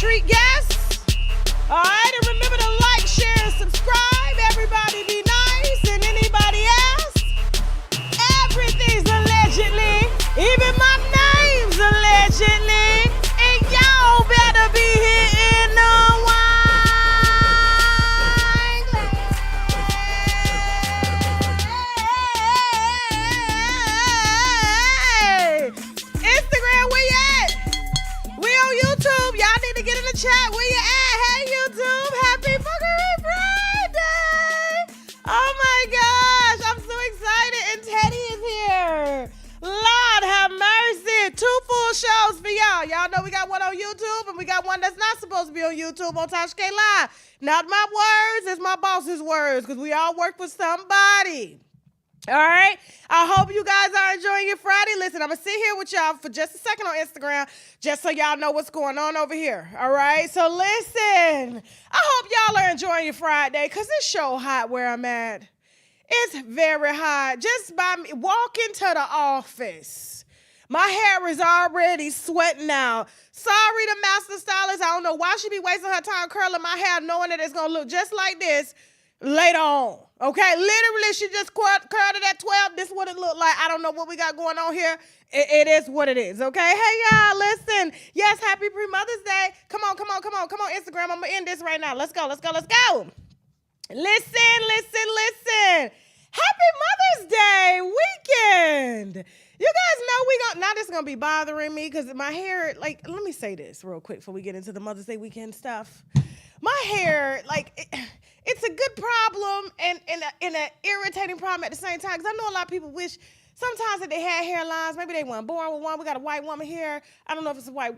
treat guests. All right, and remember to like, share, and subscribe. Everybody be nice, and anybody else, everything's allegedly. Even my name's allegedly. And y'all better be hitting the wine glass. Instagram, where you at? We on YouTube. Y'all need to get in the chat. Where you at? Hey, YouTube. Happy fuckery Friday. Oh, my gosh. I'm so excited. And Teddy is here. Lord have mercy. 2 full shows for y'all. Y'all know we got one on YouTube and we got one that's not supposed to be on YouTube on Tashak Live. Not my words. It's my boss's words because we all work for somebody. All right. I hope you guys are enjoying your Friday. Listen, I'm going to sit here with y'all for just a second on Instagram just so y'all know what's going on over here. All right. So listen, I hope y'all are enjoying your Friday because it's so hot where I'm at. It's very hot. Just by me walking to the office, my hair is already sweating out. Sorry to Master Stylist. I don't know why she be wasting her time curling my hair knowing that it's going to look just like this later on. Okay, literally, she just curled it at 12. This is what it looked like. I don't know what we got going on here. It is what it is, okay? Hey, y'all, listen. Yes, happy pre-Mother's Day. Come on, Instagram. I'm going to end this right now. Let's go. Listen. Happy Mother's Day weekend. You guys know now this is going to be bothering me because my hair, let me say this real quick before we get into the Mother's Day weekend stuff. My hair, it's a good problem and an irritating problem at the same time. Because I know a lot of people wish sometimes that they had hairlines. Maybe they weren't born with one. We got a white woman here. I don't know if it's a white.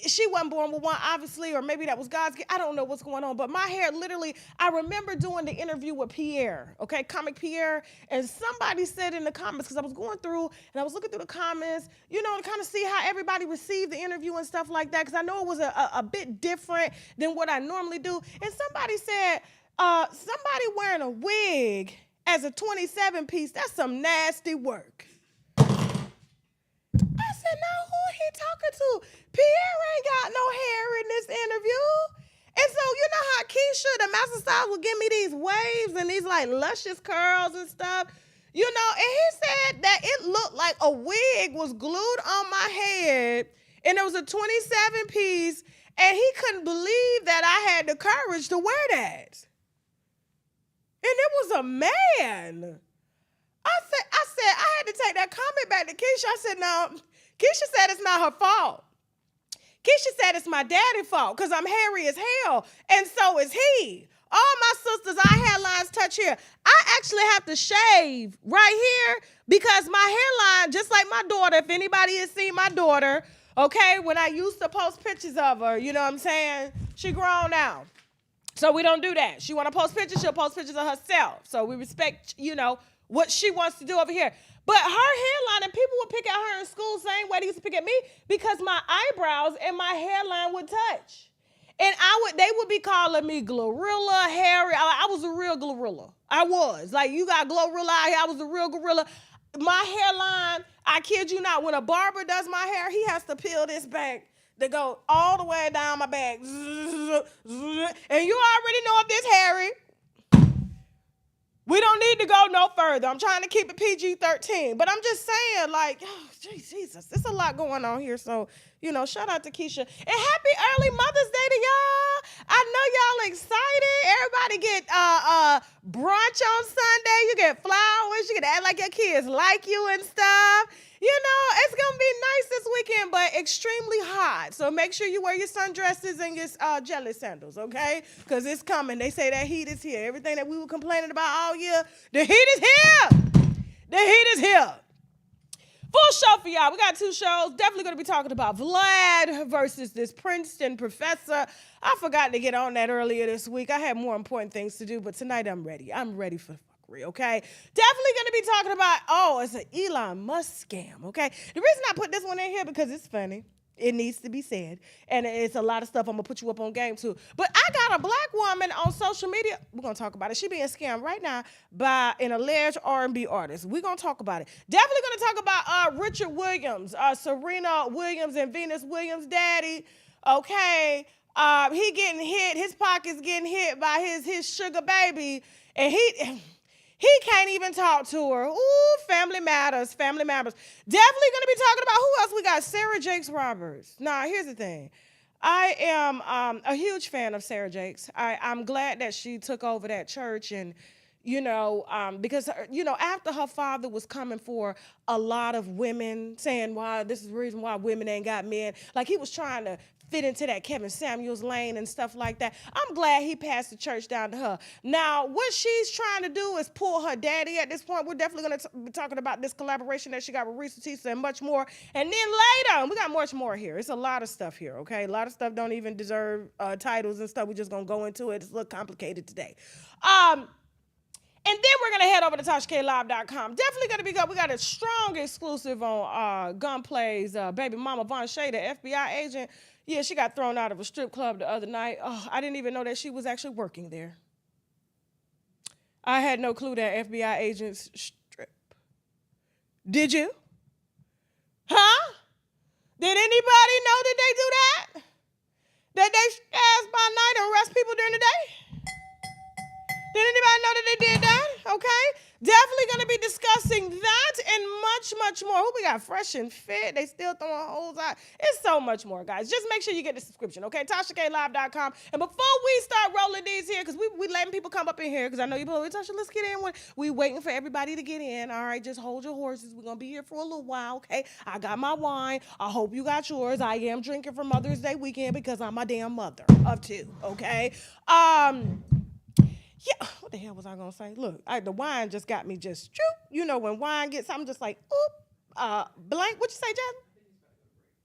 She wasn't born with one, obviously, or maybe that was God's gift. I don't know what's going on. But my hair, literally, I remember doing the interview with Pierre, okay, Comic Pierre, and somebody said in the comments, because I was going through and I was looking through the comments, to kind of see how everybody received the interview and stuff like that, because I know it was a bit different than what I normally do. And somebody said, somebody wearing a wig as a 27-piece, that's some nasty work. I said, now who he talking to? Pierre ain't got no hair in this interview. And so, you know how Keisha, the master stylist, would give me these waves and these luscious curls and stuff? And he said that it looked like a wig was glued on my head and it was a 27-piece and he couldn't believe that I had the courage to wear that. And it was a man. I said, I had to take that comment back to Keisha. I said, no, Keisha said it's not her fault. Keisha said it's my daddy's fault because I'm hairy as hell, and so is he. All my sisters, our hairlines touch here. I actually have to shave right here because my hairline, just like my daughter, if anybody has seen my daughter, okay, when I used to post pictures of her, you know what I'm saying? She grown now. So we don't do that. She want to post pictures, she'll post pictures of herself. So we respect, what she wants to do over here. But her hairline, and people would pick at her in school same way they used to pick at me because my eyebrows and my hairline would touch. And they would be calling me Glorilla, hairy. I was a real Glorilla. I was. You got Glorilla out here. I was a real gorilla. My hairline, I kid you not, when a barber does my hair, he has to peel this back to go all the way down my back. And you already know if this hairy. We don't need to go no further. I'm trying to keep it PG-13. But I'm just saying, Jesus, there's a lot going on here. So, shout out to Keisha. And happy early Mother's Day to y'all. I know y'all excited. Everybody get brunch on Sunday. You get flowers. You get to act like your kids like you and stuff. It's going to be nice this weekend, but extremely hot. So make sure you wear your sundresses and your jelly sandals, okay? Because it's coming. They say that heat is here. Everything that we were complaining about all year, the heat is here. The heat is here. Full show for y'all. We got 2 shows. Definitely going to be talking about Vlad versus this Princeton professor. I forgot to get on that earlier this week. I had more important things to do, but tonight I'm ready. I'm ready for okay? Definitely going to be talking about, it's an Elon Musk scam, okay? The reason I put this one in here because it's funny. It needs to be said. And it's a lot of stuff I'm going to put you up on game too. But I got a black woman on social media. We're going to talk about it. She being scammed right now by an alleged R&B artist. We're going to talk about it. Definitely going to talk about Richard Williams, Serena Williams and Venus Williams' daddy. Okay. He getting hit. His pocket's getting hit by his sugar baby. And he can't even talk to her. Ooh, family matters, family matters. Definitely going to be talking about who else we got. Sarah Jakes Roberts. Now, here's the thing. I am a huge fan of Sarah Jakes. I'm glad that she took over that church and, because, after her father was coming for a lot of women, saying why this is the reason why women ain't got men. Like he was trying to fit into that Kevin Samuels lane and stuff like that. I'm glad he passed the church down to her. Now, what she's trying to do is pull her daddy at this point. We're definitely going to be talking about this collaboration that she got with Reesa Teesa and much more. And then later, we got much more here. It's a lot of stuff here, okay? A lot of stuff don't even deserve titles and stuff. We're just going to go into it. It's a little complicated today. And then we're going to head over to tashaklive.com. Definitely going to be good. We got a strong exclusive on Gunplay's baby mama, Von Shea, the FBI agent. Yeah, she got thrown out of a strip club the other night. Oh, I didn't even know that she was actually working there. I had no clue that FBI agents strip. Did you? Huh? Did anybody know that they do that? That they ask by night and arrest people during the day? Did anybody know that they did that? Okay. Definitely going to be discussing that and much, much more. Who we got? Fresh and Fit. They still throwing holes out. It's so much more, guys. Just make sure you get the subscription, okay? tashaklive.com. And before we start rolling these here, because we letting people come up in here, because I know you probably, Tasha, let's get in. We waiting for everybody to get in. All right, just hold your horses. We're going to be here for a little while, okay? I got my wine. I hope you got yours. I am drinking for Mother's Day weekend because I'm a damn mother of two, okay? Yeah, what the hell was I gonna say? Look, the wine just got me just, when wine gets, I'm just like, oop, blank. What you say, Jasmine?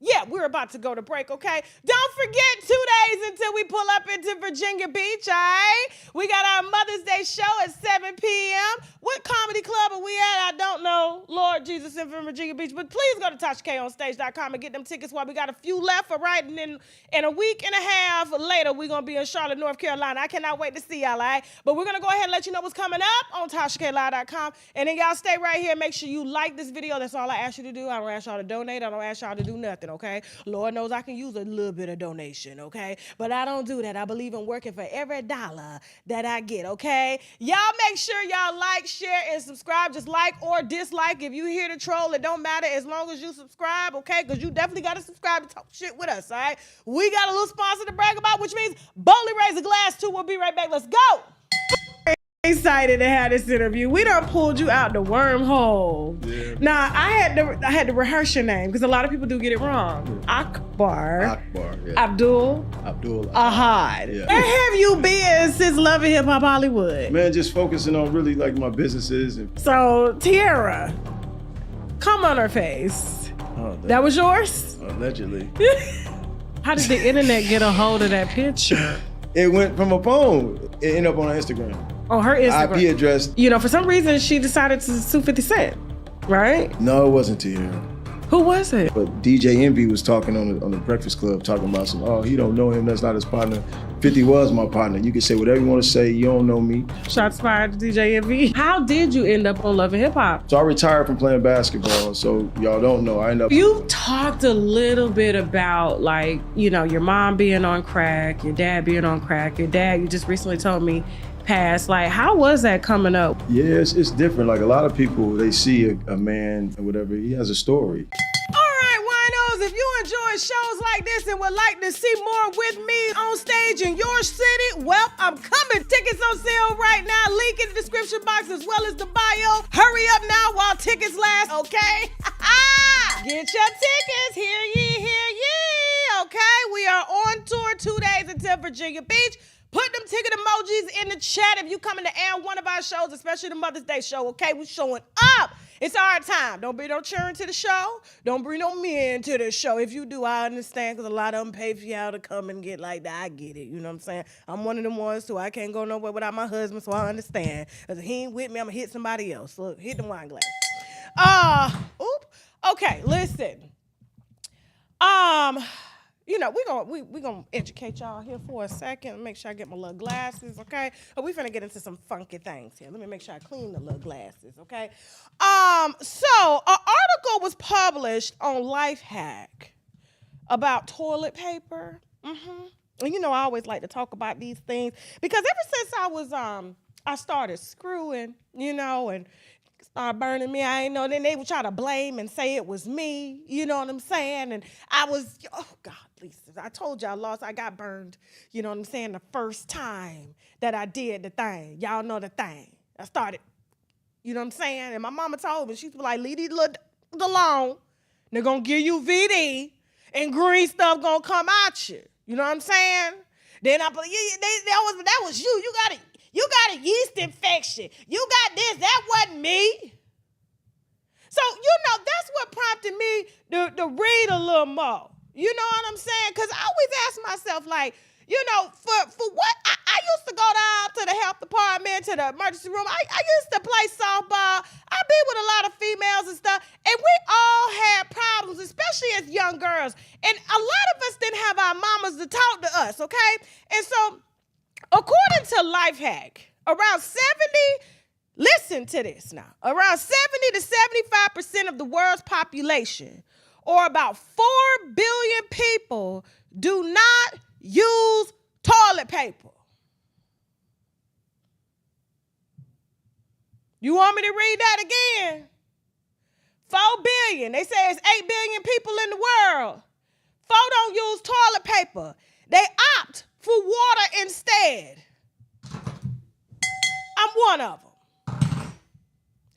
Yeah, we're about to go to break, okay? Don't forget, 2 days until we pull up into Virginia Beach, all right? We got our Mother's Day show at 7 p.m. What comedy club are we at? I don't know. Lord Jesus, in Virginia Beach. But please go to TashaKOnStage.com and get them tickets while we got a few left, all right? And then in a week and a half later, we're going to be in Charlotte, North Carolina. I cannot wait to see y'all, all right? But we're going to go ahead and let you know what's coming up on TashaKLive.com. And then y'all stay right here. Make sure you like this video. That's all I ask you to do. I don't ask y'all to donate. I don't ask y'all to do nothing, okay? Lord knows I can use a little bit of donation, okay? But I don't do that. I believe in working for every dollar that I get, okay? Y'all make sure y'all like, share, and subscribe. Just like or dislike. If you here to troll, it don't matter as long as you subscribe, okay? Because you definitely got to subscribe to talk shit with us, all right? We got a little sponsor to brag about, which means boldly raise a glass to. We'll be right back. Let's go. Excited to have this interview. We done pulled you out the wormhole. Yeah. Now I had to rehearse your name because a lot of people do get it wrong. Yeah. Akbar. Yeah. Abdul Ahad. Yeah. Where have you been since Love and Hip Hop Hollywood? Man, just focusing on really like my businesses. So Tiara, come on her face. Oh, that was yours? Allegedly. How did the internet get a hold of that picture? It went from a phone. It ended up on Instagram. On her Instagram. IP address. For some reason, she decided to sue 50 Cent, right? No, it wasn't Tiara. Who was it? But DJ Envy was talking on the Breakfast Club, talking about he don't know him, that's not his partner. 50 was my partner. You can say whatever you want to say, you don't know me. Shots fired to DJ Envy. How did you end up on Love and Hip Hop? So I retired from playing basketball, so y'all don't know. I ended up... You talked a little bit about your mom being on crack, your dad being on crack, your dad, you just recently told me, passed. How was that coming up? Yeah, it's different. Like a lot of people, they see a man or whatever, he has a story. All right, winos, if you enjoy shows like this and would like to see more with me on stage in your city, well, I'm coming. Tickets on sale right now. Link in the description box as well as the bio. Hurry up now while tickets last, okay? Get your tickets, hear ye, okay? We are on tour 2 days until Virginia Beach. Put them ticket emojis in the chat if you coming to air one of our shows, especially the Mother's Day show, okay? We're showing up. It's our time. Don't bring no children to the show. Don't bring no men to the show. If you do, I understand, because a lot of them pay for y'all to come and get like that. I get it, you know what I'm saying? I'm one of them ones, too. I can't go nowhere without my husband, so I understand. Because if he ain't with me, I'm going to hit somebody else. Look, hit the wine glass. Okay, listen. we gonna educate y'all here for a second. Make sure I get my little glasses, okay? We finna get into some funky things here. Let me make sure I clean the little glasses, okay? So an article was published on Lifehack about toilet paper. And I always like to talk about these things because ever since I started screwing, and started burning me, I ain't know. Then they would try to blame and say it was me. You know what I'm saying? And I was, oh God, Lisa, I told y'all, I got burned. You know what I'm saying? The first time that I did the thing, y'all know the thing. I started, you know what I'm saying? And my mama told me, she's like, leave these little alone. They're gonna give you VD, and green stuff gonna come at you. You know what I'm saying? Then that was you. You got a yeast infection. You got this. That wasn't me. So, that's what prompted me to read a little more. You know what I'm saying? Because I always ask myself, like, for what? I used to go down to the health department, to the emergency room. I used to play softball. I've been with a lot of females and stuff. And we all had problems, especially as young girls. And a lot of us didn't have our mamas to talk to us, okay? And so, according to Lifehack, around 70, listen to this now, around 70 to 75% of the world's population, or about 4 billion people, do not use toilet paper. You want me to read that again? 4 billion. They say it's 8 billion people in the world. 4 don't use toilet paper. They opt for water instead. I'm one of them.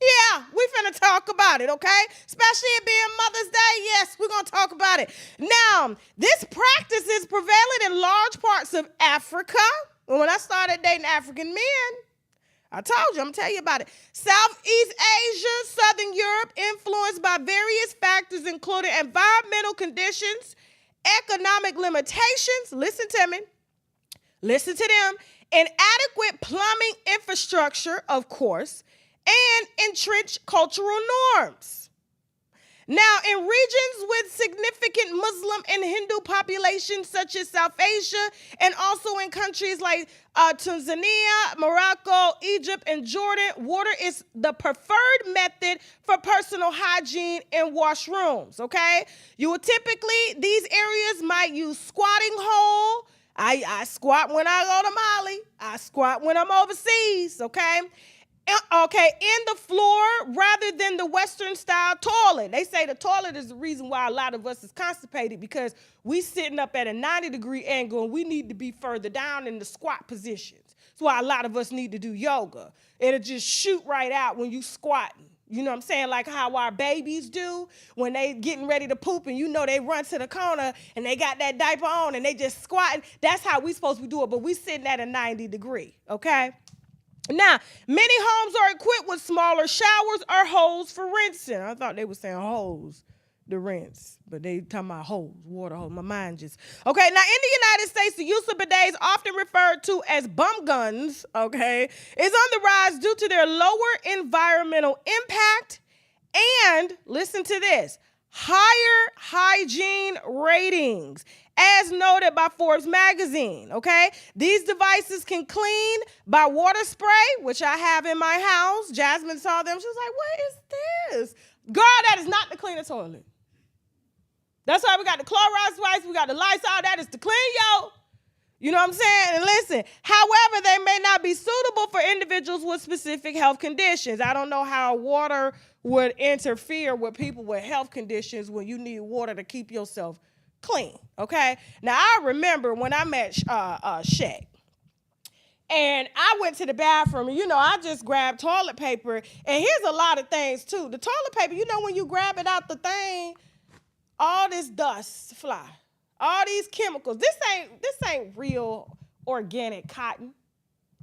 Yeah, we finna talk about it, okay? Especially it being Mother's Day. Yes, we're gonna talk about it. Now, this practice is prevalent in large parts of Africa. When I started dating African men, I told you, I'm gonna tell you about it. Southeast Asia, Southern Europe, influenced by various factors, including environmental conditions, economic limitations, listen to them, inadequate plumbing infrastructure, of course, and entrenched cultural norms. Now, in regions with significant Muslim and Hindu populations, such as South Asia, and also in countries like Tanzania, Morocco, Egypt, and Jordan, water is the preferred method for personal hygiene in washrooms, okay? These areas might use squatting hole. I squat when I go to Mali. I squat when I'm overseas, okay? In the floor rather than the Western-style toilet. They say the toilet is the reason why a lot of us is constipated, because we sitting up at a 90-degree angle and we need to be further down in the squat positions. That's why a lot of us need to do yoga. It'll just shoot right out when you squatting. You know what I'm saying? Like how our babies do when they getting ready to poop, and they run to the corner and they got that diaper on and they just squatting. That's how we supposed to do it, but we sitting at a 90-degree, okay? Now, many homes are equipped with smaller showers or holes for rinsing. I thought they were saying holes to rinse, but they talking about holes, water hose. My mind just... Okay, now in the United States, the use of bidets, often referred to as bum guns, okay, is on the rise due to their lower environmental impact and, listen to this, higher hygiene ratings, as noted by Forbes magazine, okay? These devices can clean by water spray, which I have in my house. Jasmine saw them. She was like, what is this? Girl, that is not to clean the toilet. That's why we got the Clorox wipes, we got the Lysol. That is to clean yo. You know what I'm saying? And listen, however, they may not be suitable for individuals with specific health conditions. I don't know how water would interfere with people with health conditions when you need water to keep yourself clean, okay? Now, I remember when I met Shaq, and I went to the bathroom, and, I just grabbed toilet paper, and here's a lot of things, too. The toilet paper, when you grab it out the thing, all this dust fly, all these chemicals. This ain't real organic cotton.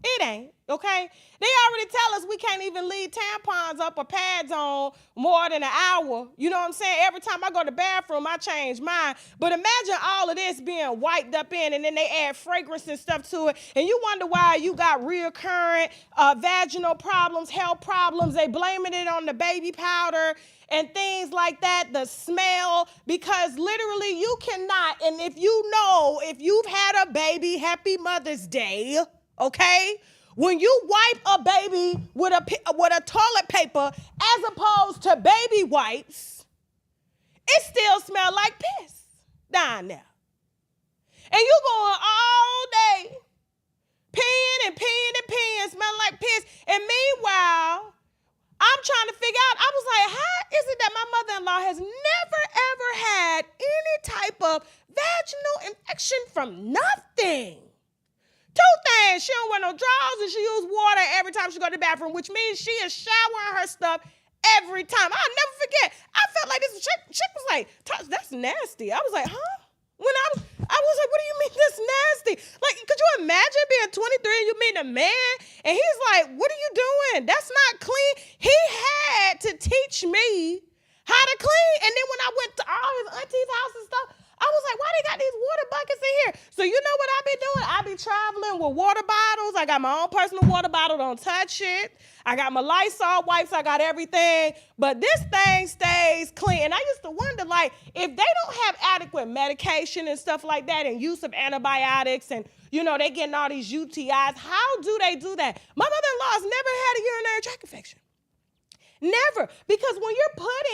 It ain't, okay? They already tell us we can't even leave tampons up or pads on more than an hour. You know what I'm saying? Every time I go to the bathroom, I change mine. But imagine all of this being wiped up in, and then they add fragrance and stuff to it, and you wonder why you got recurrent vaginal problems, health problems. They blaming it on the baby powder and things like that, the smell, because literally you cannot, and if you've had a baby, happy Mother's Day, okay? When you wipe a baby with a toilet paper as opposed to baby wipes, it still smells like piss down there. And you going all day peeing, smelling like piss. And meanwhile, I'm trying to figure out, I was like, how is it that my mother-in-law has never, ever had any type of vaginal infection from nothing? Two things, she don't wear no drawers and she use water every time she go to the bathroom, which means she is showering her stuff every time. I'll never forget. I felt like this chick was like, that's nasty. I was like, huh? When I was like, what do you mean that's nasty? Like, could you imagine being 23 and you meet a man and he's like, what are you doing? That's not clean. He had to teach me how to clean. And then when I went to all his auntie's house and stuff, I was like, why they got these water buckets in here? So you know what I be doing? I be traveling with water bottles. I got my own personal water bottle. Don't touch it. I got my Lysol wipes. I got everything. But this thing stays clean. And I used to wonder, like, if they don't have adequate medication and stuff like that and use of antibiotics and, you know, they getting all these UTIs, how do they do that? My mother-in-law's never had a urinary tract infection. Never. Because when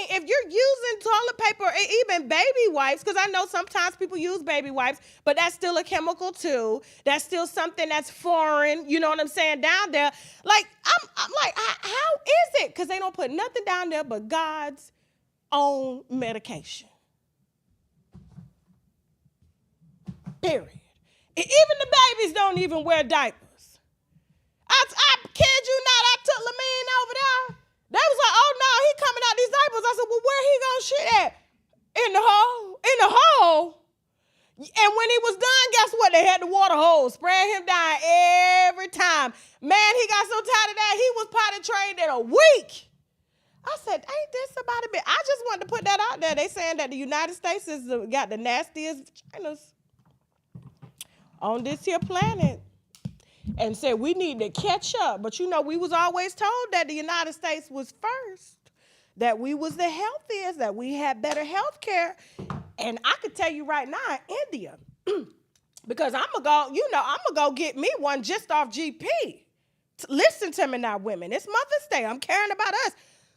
if you're using toilet paper or even baby wipes, because I know sometimes people use baby wipes, but that's still a chemical too. That's still something that's foreign, you know what I'm saying, down there. Like, I'm like, how is it? Because they don't put nothing down there but God's own medication. Period. Even the babies don't even wear diapers. I kid you not, I took Lamine over there. They was like, oh no, he coming out these diapers. I said, well, where he gonna shit at? In the hole? In the hole? And when he was done, guess what? They had the water hose, spraying him down every time. Man, he got so tired of that, he was potty trained in a week. I said, ain't this about a bit? I just wanted to put that out there. They saying that the United States has got the nastiest vaginas on this here planet. And said we need to catch up. But you know, we was always told that the United States was first, that we was the healthiest, that we had better health care. And I could tell you right now, India, because I'm gonna go get me one just off GP. Listen to me now, women. It's Mother's Day. I'm caring about us.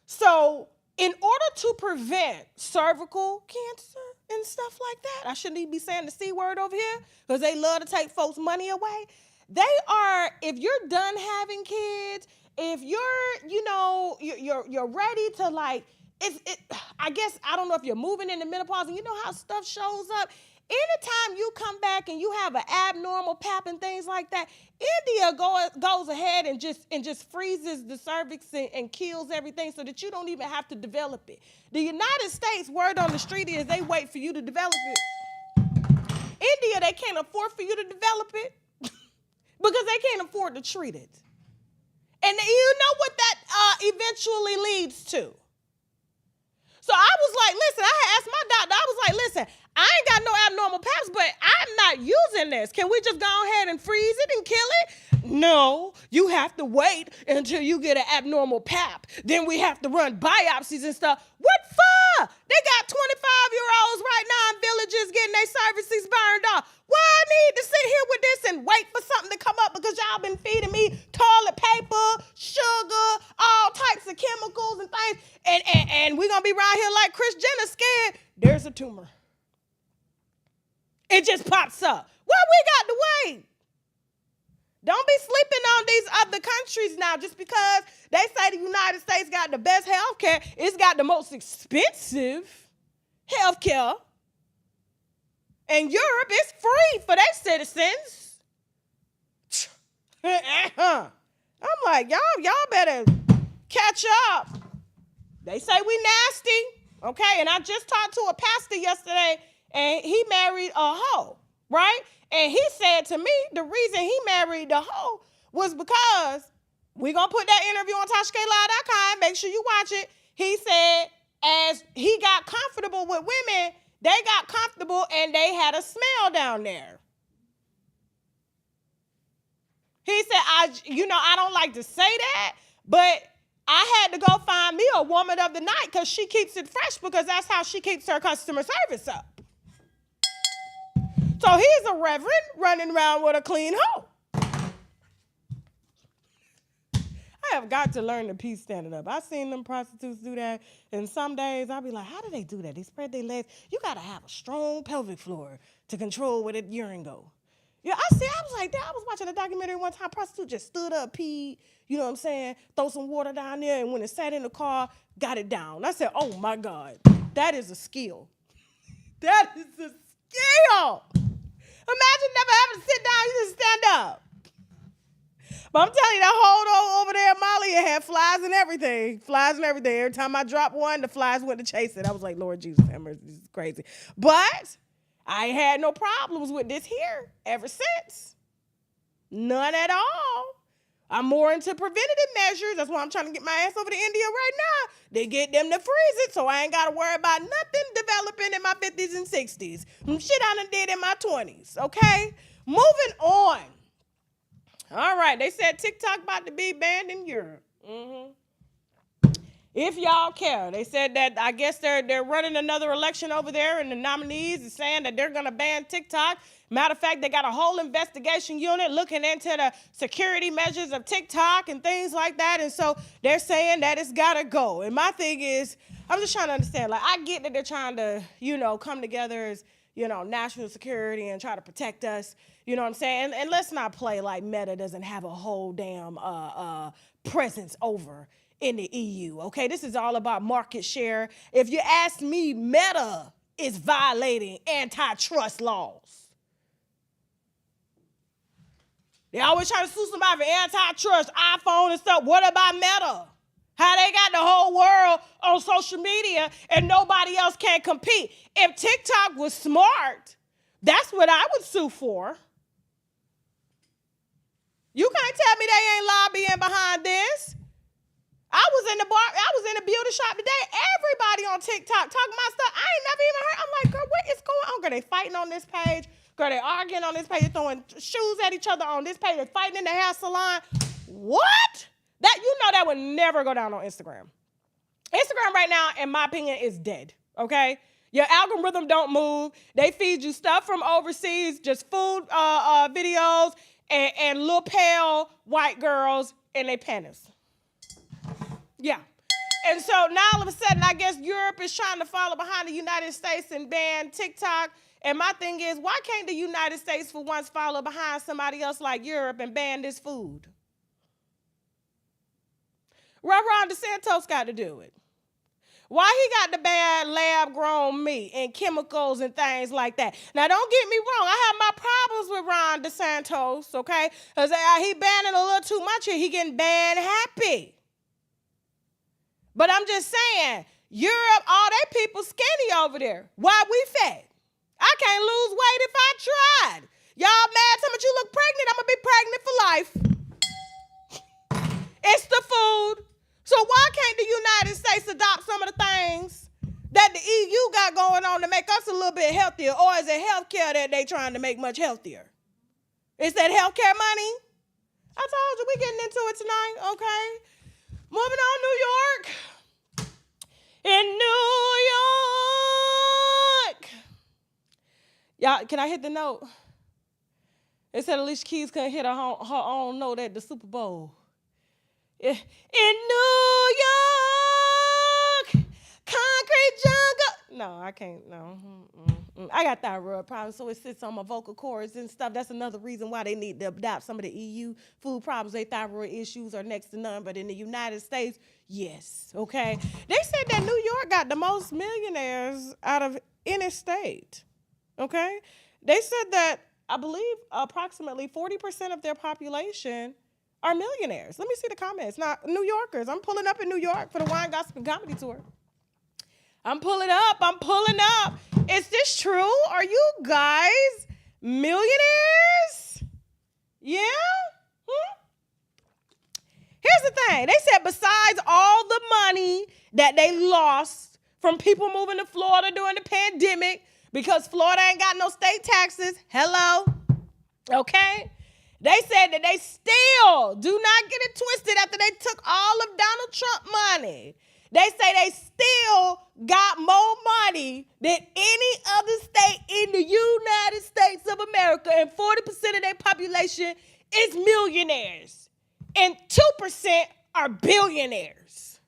So in order to prevent cervical cancer and stuff like that, I shouldn't even be saying the C word over here because they love to take folks' money away. They are, if you're done having kids, if you're ready to like, I guess, I don't know if you're moving into menopause and you know how stuff shows up. Anytime you come back and you have an abnormal pap and things like that, India goes ahead and just freezes the cervix and kills everything so that you don't even have to develop it. The United States, word on the street is they wait for you to develop it. India, they can't afford for you to develop it. Because they can't afford to treat it. And you know what that eventually leads to. So I was like, listen, I had asked my doctor, I was like, listen, I ain't got no abnormal paps, but I'm not using this. Can we just go ahead and freeze it and kill it? No, you have to wait until you get an abnormal pap. Then we have to run biopsies and stuff. What for? They got 25-year-olds right now in villages getting their cervixes burned off. Why I need to sit here with this and wait for something to come up because y'all been feeding me toilet paper, sugar, all types of chemicals and things, and we're going to be around here like Kris Jenner scared. There's a tumor. It just pops up. Well, we got to wait. Don't be sleeping on these other countries now just because they say the United States got the best health care. It's got the most expensive health care. And Europe is free for their citizens. I'm like, y'all better catch up. They say we nasty, okay? And I just talked to a pastor yesterday, and he married a hoe, right? And he said to me, the reason he married the hoe was because we're going to put that interview on tashaklive.com. Make sure you watch it. He said as he got comfortable with women, they got comfortable and they had a smell down there. He said, I don't like to say that, but I had to go find me a woman of the night because she keeps it fresh because that's how she keeps her customer service up. So he's a reverend running around with a clean hoe. I have got to learn to pee standing up. I've seen them prostitutes do that, and some days I'll be like, how do they do that? They spread their legs. You got to have a strong pelvic floor to control where the urine go. Yeah, I was like that. I was watching a documentary one time. Prostitute just stood up, peed, you know what I'm saying, throw some water down there, and when it sat in the car, got it down. I said, oh my God, that is a skill. That is a skill. Imagine never having to sit down, you just stand up. But I'm telling you, that whole over there in Molly, it had flies and everything. Flies and everything. Every time I dropped one, the flies went to chase it. I was like, Lord Jesus, have mercy, this is crazy. But I ain't had no problems with this here ever since. None at all. I'm more into preventative measures. That's why I'm trying to get my ass over to India right now. They get them to freeze it, so I ain't got to worry about nothing developing in my 50s and 60s. Shit I done did in my 20s, okay? Moving on. All right, they said TikTok about to be banned in Europe. If y'all care. They said that I guess they're running another election over there, and the nominees is saying that they're going to ban TikTok. Matter of fact, they got a whole investigation unit looking into the security measures of TikTok and things like that, and so they're saying that it's got to go. And my thing is, I'm just trying to understand, like, I get that they're trying to, come together as, national security and try to protect us. You know what I'm saying? And let's not play like Meta doesn't have a whole damn presence over in the EU, okay? This is all about market share. If you ask me, Meta is violating antitrust laws. They always try to sue somebody for antitrust, iPhone and stuff. What about Meta? How they got the whole world on social media and nobody else can compete. If TikTok was smart, that's what I would sue for. You can't tell me they ain't lobbying behind this. I was in the beauty shop today. Everybody on TikTok talking about stuff I ain't never even heard. I'm like, girl, what is going on? Girl, they fighting on this page. Girl, they arguing on this page. They throwing shoes at each other on this page. They fighting in the hair salon. What? That would never go down on Instagram. Instagram right now, in my opinion, is dead, okay? Your algorithm don't move. They feed you stuff from overseas, just food videos, and little pale white girls in their panties. Yeah. And so now all of a sudden, I guess Europe is trying to follow behind the United States and ban TikTok. And my thing is, why can't the United States for once follow behind somebody else like Europe and ban this food? Ron DeSantis got to do it. Why he got to ban lab-grown meat and chemicals and things like that? Now, don't get me wrong. I have my problems with Ron DeSantis, okay? Because he banning a little too much here. He getting ban happy. But I'm just saying, Europe, all they people skinny over there. Why we fat? I can't lose weight if I tried. Y'all mad so much you look pregnant? I'm going to be pregnant for life. It's the food. So why can't the United States adopt some of the things that the EU got going on to make us a little bit healthier? Or is it healthcare that they trying to make much healthier? Is that healthcare money? I told you we getting into it tonight, okay? Moving on, New York. In New York. Y'all, can I hit the note? It said Alicia Keys couldn't hit her own note at the Super Bowl. In New York, concrete jungle. No, I can't. No. I got thyroid problems, so it sits on my vocal cords and stuff. That's another reason why they need to adopt some of the EU food problems. Their thyroid issues are next to none, but in the United States, yes, okay? They said that New York got the most millionaires out of any state, okay? They said that, I believe, approximately 40% of their population are millionaires. Let me see the comments. Now, New Yorkers, I'm pulling up in New York for the Wine, Gossip, and Comedy Tour. I'm pulling up. Is this true? Are you guys millionaires? Yeah? Okay, they said besides all the money that they lost from people moving to Florida during the pandemic, because Florida ain't got no state taxes, hello, okay? They said that they still, do not get it twisted, after they took all of Donald Trump money, they say they still got more money than any other state in the United States of America, and 40% of their population is millionaires, and 2% are billionaires.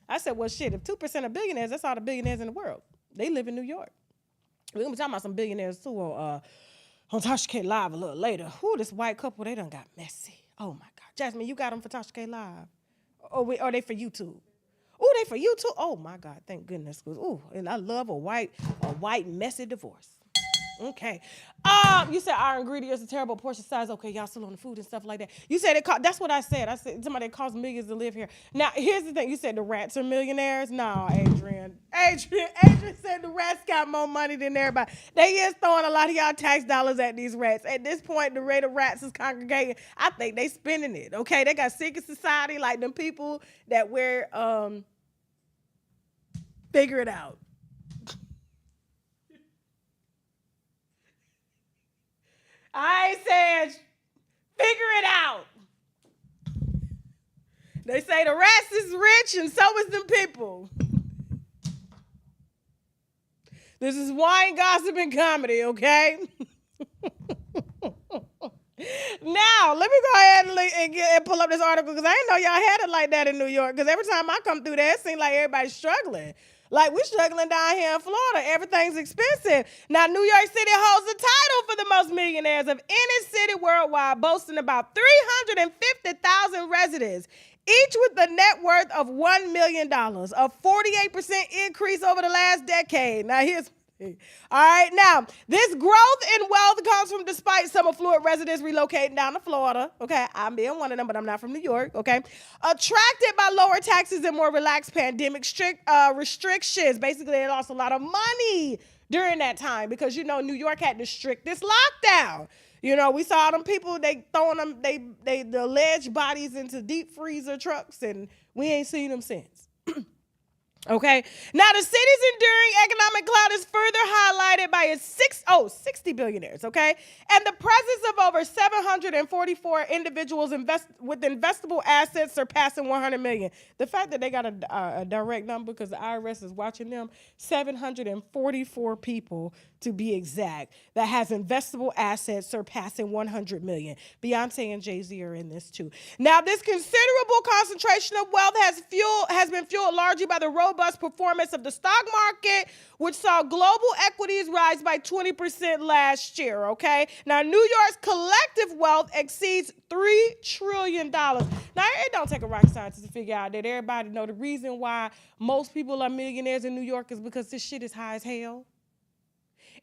I said, well, shit, if 2% are billionaires, that's all the billionaires in the world. They live in New York. We're going to be talking about some billionaires, too, on Tasha K Live a little later. Who this white couple, they done got messy. Oh, my God. Jasmine, you got them for Tasha K Live? Or are they for YouTube? Oh, they for YouTube? Oh, my God. Thank goodness. Ooh, and I love a white messy divorce. Okay. You said our ingredients are terrible portion size. Okay, y'all still on the food and stuff like that. You said that's what I said. I said somebody costs millions to live here. Now, here's the thing. You said the rats are millionaires. No, Adrian said the rats got more money than everybody. They is throwing a lot of y'all tax dollars at these rats. At this point, the rate of rats is congregating. I think they spending it. Okay, they got secret society like them people that wear figure it out. I ain't saying figure it out. They say the rats is rich and so is them people. This is wine, gossip, and comedy, okay? Now, let me go ahead and pull up this article, because I didn't know y'all had it like that in New York, because every time I come through there, it seems like everybody's struggling. Like, we're struggling down here in Florida. Everything's expensive. Now, New York City holds the title for the most millionaires of any city worldwide, boasting about 350,000 residents, each with a net worth of $1 million, a 48% increase over the last decade. Now, here's all right, now, this growth in wealth comes from despite some affluent residents relocating down to Florida. Okay, I'm being one of them, but I'm not from New York. Okay, attracted by lower taxes and more relaxed pandemic restrictions. Basically, they lost a lot of money during that time because, you know, New York had the strictest lockdown. You know, we saw them people, they throwing them, the alleged bodies into deep freezer trucks, and we ain't seen them since. Okay. Now, the city's enduring economic clout is further highlighted by its 60 billionaires, okay? And the presence of over 744 individuals with investable assets surpassing 100 million. The fact that they got a direct number, because the IRS is watching them, 744 people to be exact, that has investable assets surpassing 100 million. Beyonce and Jay-Z are in this too. Now, this considerable concentration of wealth has been fueled largely by the robust performance of the stock market, which saw global equities rise by 20% last year, okay? Now, New York's collective wealth exceeds $3 trillion. Now, it don't take a rocket scientist to figure out that everybody know the reason why most people are millionaires in New York is because this shit is high as hell.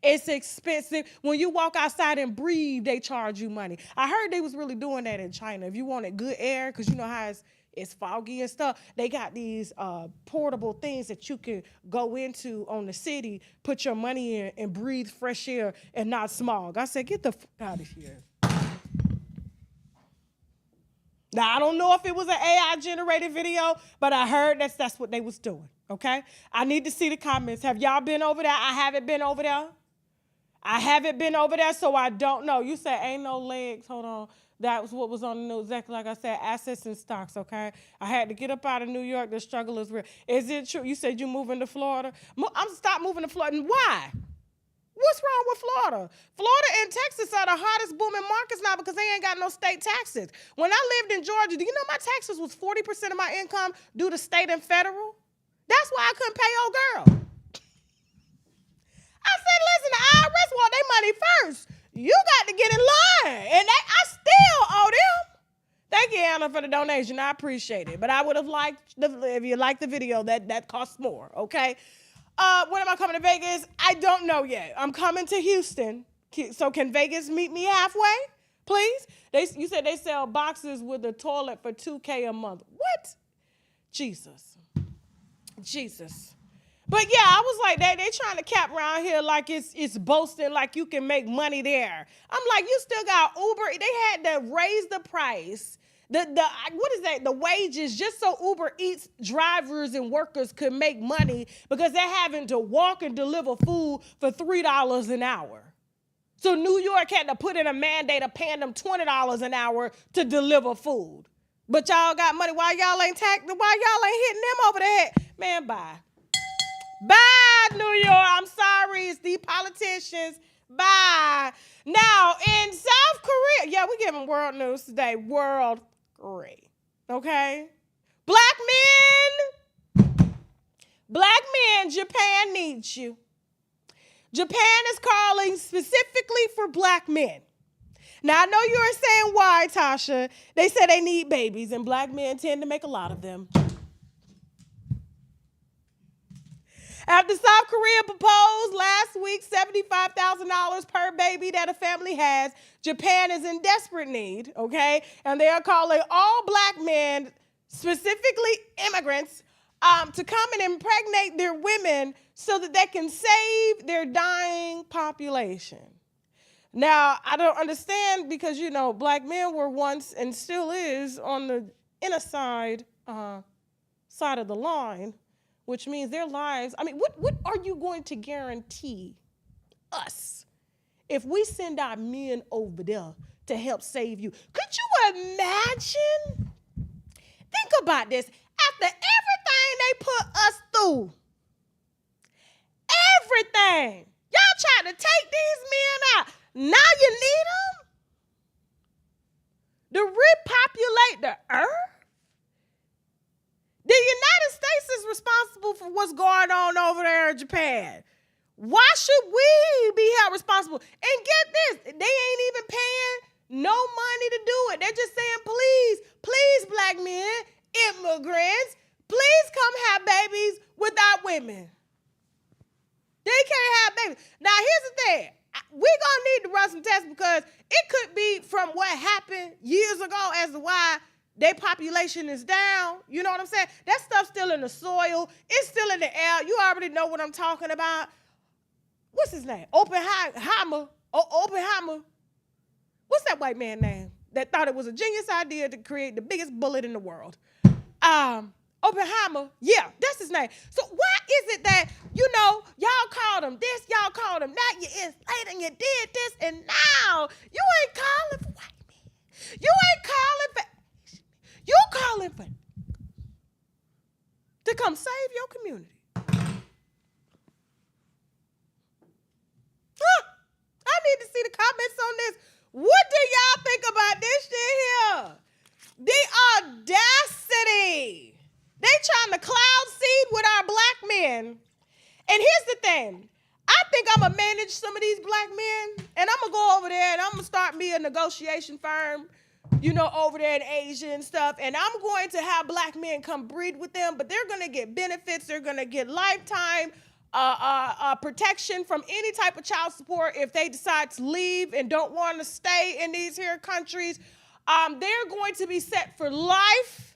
It's expensive. When you walk outside and breathe, they charge you money. I heard they was really doing that in China. If you wanted good air, because you know how it's foggy and stuff, they got these portable things that you can go into on the city, put your money in, and breathe fresh air and not smog. I said, get the fuck out of here. Now, I don't know if it was an AI-generated video, but I heard that's what they was doing, okay? I need to see the comments. Have y'all been over there? I haven't been over there. So I don't know. You said ain't no legs. Hold on. That was what was on the news. Exactly like I said, assets and stocks, okay? I had to get up out of New York. The struggle is real. Is it true? You said you moving to Florida? I'm stop moving to Florida. And why? What's wrong with Florida? Florida and Texas are the hottest booming markets now because they ain't got no state taxes. When I lived in Georgia, do you know my taxes was 40% of my income due to state and federal? That's why I couldn't pay old girl. I said, listen, the IRS want their money first. You got to get in line. And I still owe them. Thank you, Anna, for the donation. I appreciate it. But I would have liked, if you liked the video, that costs more, okay? When am I coming to Vegas? I don't know yet. I'm coming to Houston. So can Vegas meet me halfway, please? You said they sell boxes with a toilet for $2,000 a month. What? Jesus. But yeah, I was like, they trying to cap around here like it's boasting like you can make money there. I'm like, you still got Uber. They had to raise the price what is that? The wages, just so Uber Eats drivers and workers could make money because they're having to walk and deliver food for $3 an hour. So New York had to put in a mandate of paying them $20 an hour to deliver food. But y'all got money. Why y'all ain't hitting them over the head? Man, bye. Bye, New York. I'm sorry. It's the politicians. Bye. Now, in South Korea, yeah, we're giving world news today. World great. Okay? Black men, Japan needs you. Japan is calling specifically for black men. Now, I know you're saying why, Tasha. They say they need babies, and black men tend to make a lot of them. After South Korea proposed last week $75,000 per baby that a family has, Japan is in desperate need, okay? And they are calling all black men, specifically immigrants, to come and impregnate their women so that they can save their dying population. Now, I don't understand because, you know, black men were once and still is on the inner side of the line, which means their lives, I mean, what are you going to guarantee us if we send our men over there to help save you? Could you imagine? Think about this. After everything they put us through, everything, y'all trying to take these men out. Now you need them to repopulate the earth? The United States is responsible for what's going on over there in Japan. Why should we be held responsible? And get this, they ain't even paying no money to do it. They're just saying, please, black men, immigrants, please come have babies with our women. They can't have babies. Now, here's the thing. We're going to need to run some tests because it could be from what happened years ago as to why their population is down. You know what I'm saying? That stuff's still in the soil. It's still in the air. You already know what I'm talking about. What's his name? Oppenheimer. What's that white man's name that thought it was a genius idea to create the biggest bullet in the world? Oppenheimer. Yeah, that's his name. So why is it that, you know, y'all called him this, y'all called him that, you enslaved and you did this, and now you ain't calling for white men. You ain't calling for Asian men. You calling for to come save your community. I need to see the comments on this. What do y'all think about this shit here? The audacity. They trying to cloud seed with our black men. And here's the thing. I think I'm going to manage some of these black men, and I'm going to go over there, and I'm going to start me a negotiation firm, you know, over there in Asia and stuff, and I'm going to have black men come breed with them, but they're going to get benefits. They're going to get lifetime protection from any type of child support if they decide to leave and don't want to stay in these here countries. They're going to be set for life.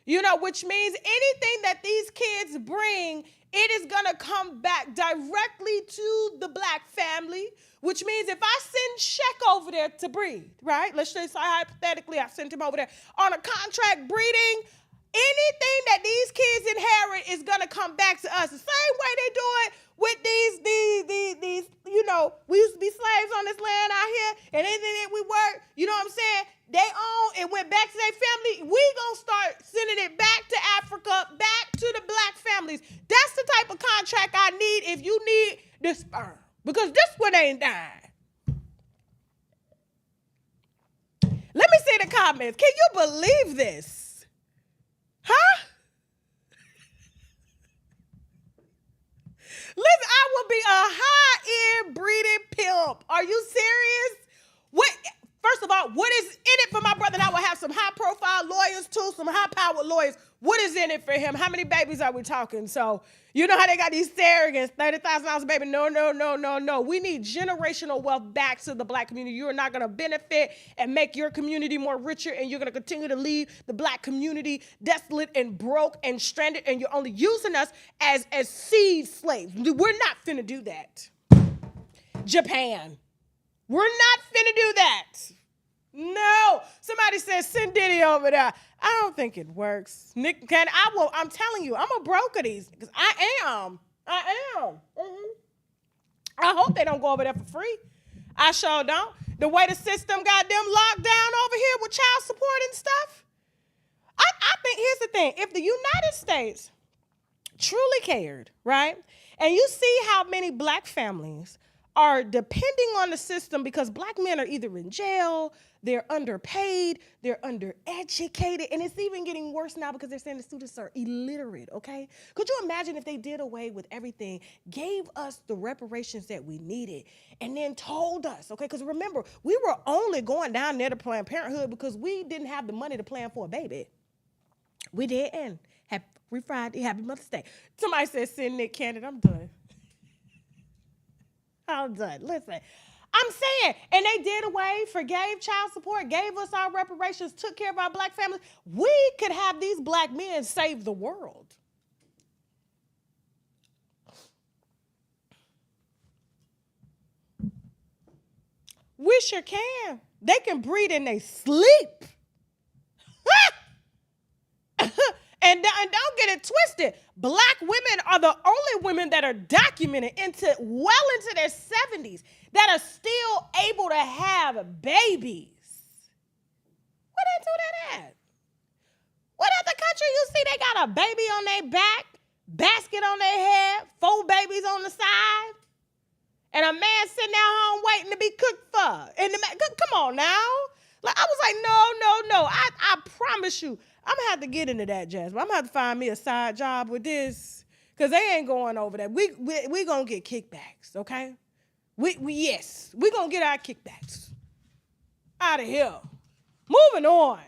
You know, which means anything that these kids bring, it is going to come back directly to the black family, which means if I send Sheck over there to breed, right? Let's just say hypothetically I sent him over there on a contract breeding, anything that these kids inherit is going to come back to us. The same way they do it with these, you know, we used to be slaves on this land out here, and anything that we work, you know what I'm saying? They own and went back to their family. We gonna start sending it back to Africa, back to the black families. That's the type of contract I need if you need the sperm, because this one ain't dying. Let me see the comments. Can you believe this? Huh? Listen, I will be a high-end breeding pimp. Are you serious? What? First of all, what is in it for my brother? And I will have some high-profile lawyers, too, some high-powered lawyers. What is in it for him? How many babies are we talking? So, you know how they got these surrogates, $30,000 a baby. No. We need generational wealth back to the black community. You are not going to benefit and make your community more richer, and you're going to continue to leave the black community desolate and broke and stranded, and you're only using us as seed slaves. We're not finna do that. Japan. We're not finna do that. No. Somebody said, said, send Diddy over there. I don't think it works. Nick Cannon, I'm telling you, I'm a broker these because I am. Mm-hmm. I hope they don't go over there for free. I sure don't. The way the system got them locked down over here with child support and stuff. I think, here's the thing. If the United States truly cared, right? And you see how many black families are depending on the system because black men are either in jail, they're underpaid, they're undereducated, and it's even getting worse now because they're saying the students are illiterate, okay? Could you imagine if they did away with everything, gave us the reparations that we needed, and then told us, okay? Because remember, we were only going down there to Planned Parenthood because we didn't have the money to plan for a baby. We didn't. Happy Friday, happy Mother's Day. Somebody said, send Nick Cannon. I'm done. I'm done. Listen, I'm saying, and they did away, forgave child support, gave us our reparations, took care of our black families. We could have these black men save the world. We sure can. They can breathe in their sleep. And don't get it twisted. Black women are the only women that are documented well into their 70s that are still able to have babies. Where they do that at? What other country you see they got a baby on their back, basket on their head, 4 babies on the side, and a man sitting at home waiting to be cooked for? Come on now. Like, I was like, no. I promise you, I'm going to have to get into that, Jasmine. I'm going to have to find me a side job with this because they ain't going over that. We going to get kickbacks, okay? Yes, we going to get our kickbacks out of here. Moving on.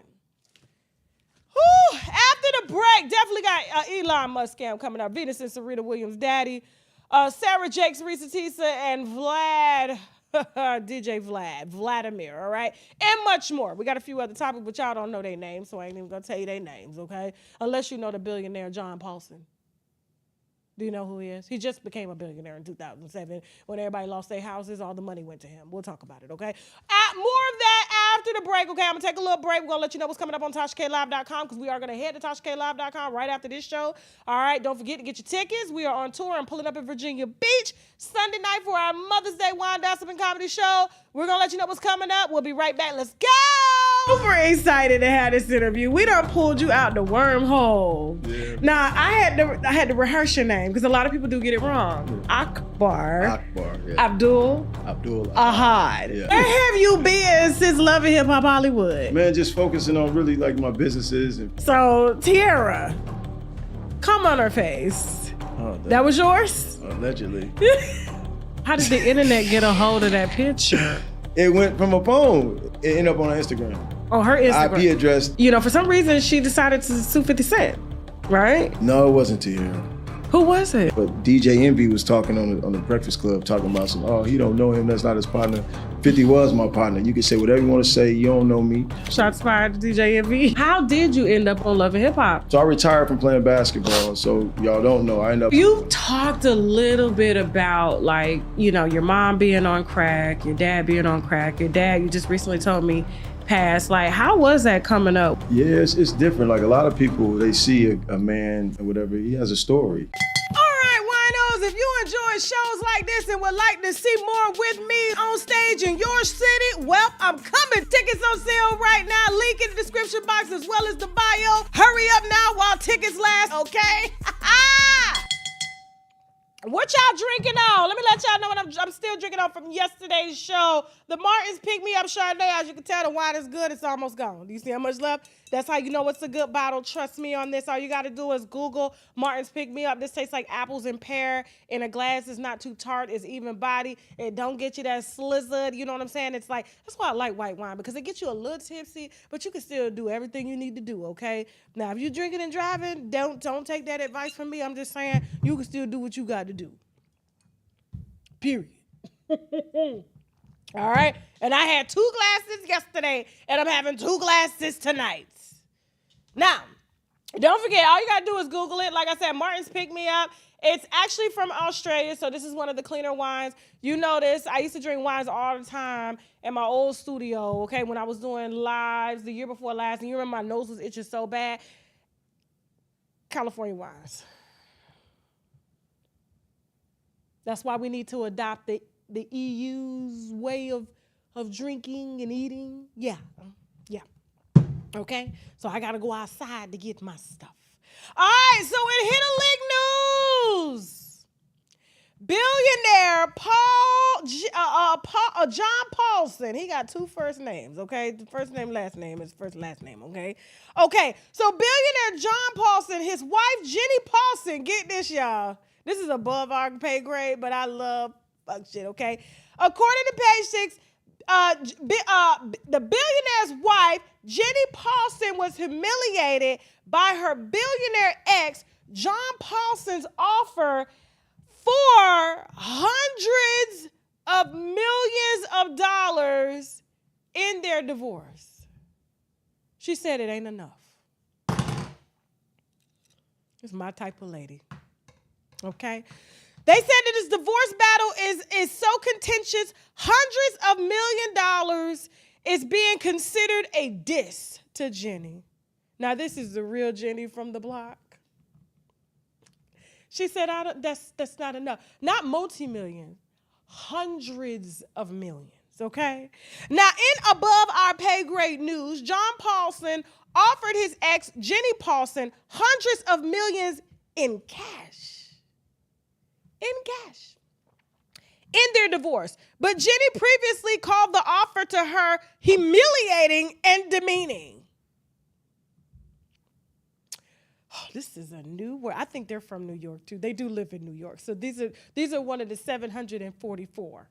Whew, after the break, definitely got Elon Musk scam coming up. Venus and Serena Williams' daddy. Sarah Jakes, Reesa Teesa, and Vlad... DJ Vladimir, all right? And much more. We got a few other topics, but y'all don't know their names, so I ain't even gonna tell you their names, okay? Unless you know the billionaire John Paulson. Do you know who he is? He just became a billionaire in 2007. When everybody lost their houses, all the money went to him. We'll talk about it, okay? More of that after the break, okay? I'm going to take a little break. We're going to let you know what's coming up on TashakLive.com because we are going to head to TashakLive.com right after this show. All right? Don't forget to get your tickets. We are on tour and pulling up in Virginia Beach Sunday night for our Mother's Day Wine, Gossip, and Comedy show. We're going to let you know what's coming up. We'll be right back. Let's go! Super excited to have this interview. We done pulled you out the wormhole. Yeah. Now, I had to rehearse your name because a lot of people do get it wrong. Yeah. Akbar. Yeah. Abdul Ahad. Yeah. Where have you been since Love and Hip Hop Hollywood? Man, just focusing on really like my businesses. So, Tiara, come on her face. Oh, that was yours? Allegedly. How did the internet get a hold of that picture? It went from a phone. It ended up on her Instagram. Oh, her Instagram. IP address. You know, for some reason, she decided to sue 50 Cent, right? No, it wasn't Tiara. Who was it? But DJ Envy was talking on the Breakfast Club, talking about he don't know him, that's not his partner. 50 was my partner. You can say whatever you want to say, you don't know me. Shots fired to DJ Envy. How did you end up on Love and Hip Hop? So I retired from playing basketball, so y'all don't know. I ended up... You talked a little bit about like, you know, your mom being on crack, your dad being on crack, your dad, you just recently told me, passed. Like, how was that coming up? Yeah, it's different. Like a lot of people, they see a man or whatever, he has a story. All right, winos, if you enjoy shows like this and would like to see more with me on stage in your city, well, I'm coming. Tickets on sale right now. Link in the description box as well as the bio. Hurry up now while tickets last, okay? What y'all drinking on? Let me let y'all know what I'm still drinking on from yesterday's show. The Martin's Pick Me Up Chardonnay. As you can tell, the wine is good. It's almost gone. Do you see how much left? That's how you know it's a good bottle. Trust me on this. All you got to do is Google Martin's Pick Me Up. This tastes like apples and pear in a glass. It's not too tart. It's even body. It don't get you that slizzard. You know what I'm saying? It's like, that's why I like white wine, because it gets you a little tipsy, but you can still do everything you need to do, okay? Now, if you're drinking and driving, don't take that advice from me. I'm just saying you can still do what you got to do. Period. All right? And I had 2 glasses yesterday, and I'm having 2 glasses tonight. Now, don't forget, all you got to do is Google it. Like I said, Martin's Pick Me Up. It's actually from Australia, so this is one of the cleaner wines. You know this. I used to drink wines all the time in my old studio, okay, when I was doing lives the year before last, and you remember my nose was itching so bad. California wines. That's why we need to adopt the EU's way of drinking and eating. Yeah. Okay? So I got to go outside to get my stuff. All right, so in Hit a Lick News, billionaire John Paulson, he got two first names, okay? The first name, last name is first last name, okay? Okay, so billionaire John Paulson, his wife Jenny Paulson, get this, y'all. This is above our pay grade, but I love fuck shit, okay? According to Page 6, the billionaire's wife, Jenny Paulson, was humiliated by her billionaire ex, John Paulson's offer for hundreds of millions of dollars in their divorce. She said it ain't enough. It's my type of lady. Okay? They said that this divorce battle is so contentious, hundreds of $millions is being considered a diss to Jenny. Now, this is the real Jenny from the block. She said, that's not enough. Not multi-million, hundreds of millions, okay? Now, in above our pay grade news, John Paulson offered his ex, Jenny Paulson, hundreds of millions in cash. In their divorce. But Jenny previously called the offer to her humiliating and demeaning. Oh, this is a new word. I think they're from New York too. They do live in New York. So these are one of the 744.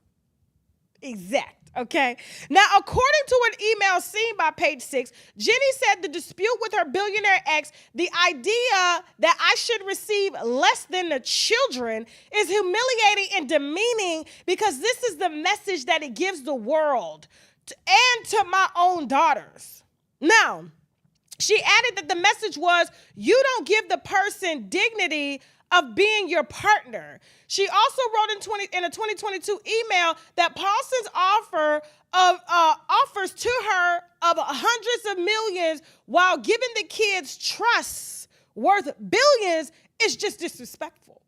Exact, okay? Now, according to an email seen by Page 6, Jenny said the dispute with her billionaire ex, the idea that I should receive less than the children, is humiliating and demeaning because this is the message that it gives the world and to my own daughters. Now, she added that the message was, you don't give the person dignity of being your partner. She also wrote in a 2022 email that Paulson's offers to her of hundreds of millions while giving the kids trusts worth billions is just disrespectful.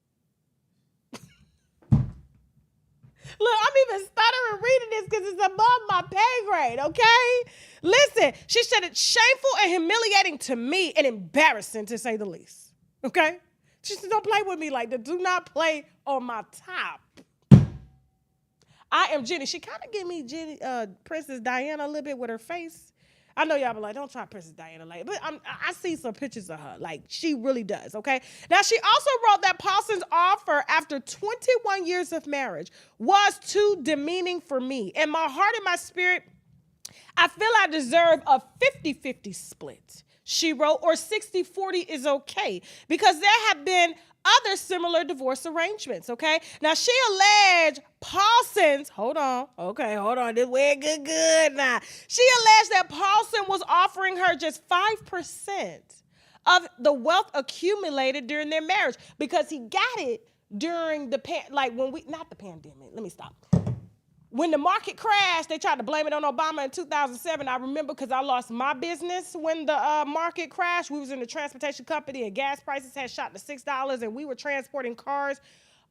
Look, I'm even stuttering reading this because it's above my pay grade, okay? Listen, she said it's shameful and humiliating to me and embarrassing to say the least, okay? She said, don't play with me like that. Do not play on my top. I am Jenny. She kind of gave me Princess Diana a little bit with her face. I know y'all be like, don't try Princess Diana like, but I see some pictures of her. Like, she really does, okay? Now, she also wrote that Paulson's offer after 21 years of marriage was too demeaning for me. In my heart and my spirit, I feel I deserve a 50-50 split. She wrote, or 60-40 is okay, because there have been other similar divorce arrangements, okay? Now, she alleged Paulson's, hold on, this way good now. She alleged that Paulson was offering her just 5% of the wealth accumulated during their marriage because he got it during not the pandemic, let me stop. When the market crashed, they tried to blame it on Obama in 2007. I remember because I lost my business when the market crashed. We was in the transportation company and gas prices had shot to $6 and we were transporting cars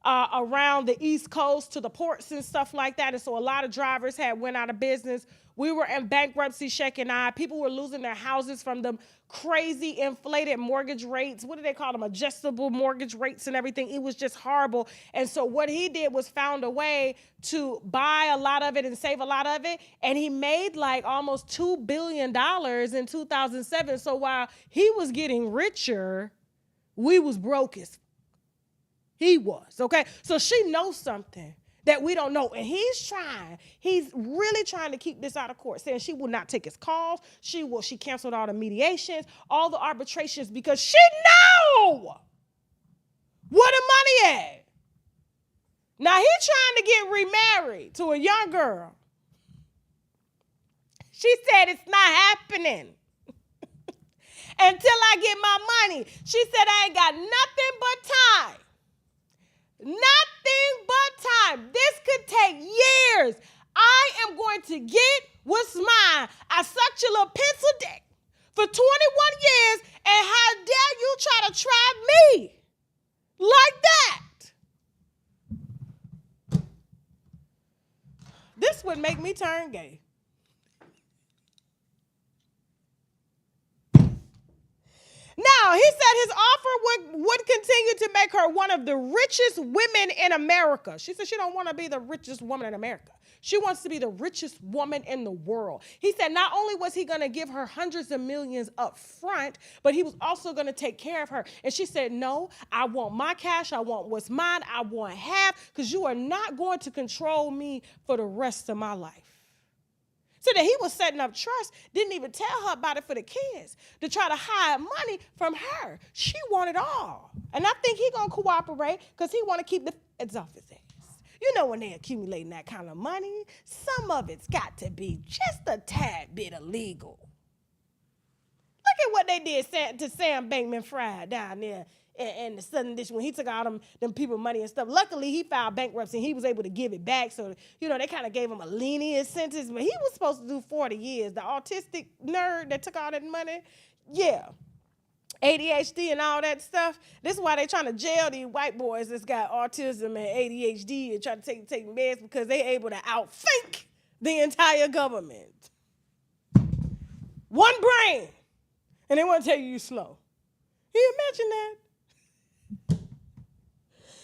around the East Coast to the ports and stuff like that. And so a lot of drivers had went out of business. We were in bankruptcy, shaking eye. People were losing their houses from the crazy inflated mortgage rates. What do they call them? Adjustable mortgage rates and everything. It was just horrible. And so what he did was found a way to buy a lot of it and save a lot of it. And he made like almost $2 billion in 2007. So while he was getting richer, we was broke as he was, okay? So she knows something that we don't know. And he's really trying to keep this out of court, saying she will not take his calls. She canceled all the mediations, all the arbitrations, because she know where the money at. Now he trying to get remarried to a young girl. She said it's not happening until I get my money. She said I ain't got nothing but time Nothing but time. This could take years. I am going to get what's mine. I sucked your little pencil dick for 21 years, and how dare you try to try me like that? This would make me turn gay. Now, he said his offer would continue to make her one of the richest women in America. She said she don't want to be the richest woman in America. She wants to be the richest woman in the world. He said not only was he going to give her hundreds of millions up front, but he was also going to take care of her. And she said, no, I want my cash. I want what's mine. I want half, because you are not going to control me for the rest of my life. So that he was setting up trust, didn't even tell her about it for the kids, to try to hide money from her. She wanted all. And I think he's going to cooperate because he want to keep the feds off his ass. You know, when they accumulating that kind of money, some of it's got to be just a tad bit illegal. Look at what they did to Sam Bankman-Fried down there in the Southern District when he took all them people money and stuff. Luckily, he filed bankruptcy and he was able to give it back. So, you know, they kind of gave him a lenient sentence, but he was supposed to do 40 years. The autistic nerd that took all that money, yeah. ADHD and all that stuff. This is why they trying to jail these white boys that's got autism and ADHD and try to take meds, because they able to outthink the entire government. One brain. And they want to tell you you're slow. Can you imagine that?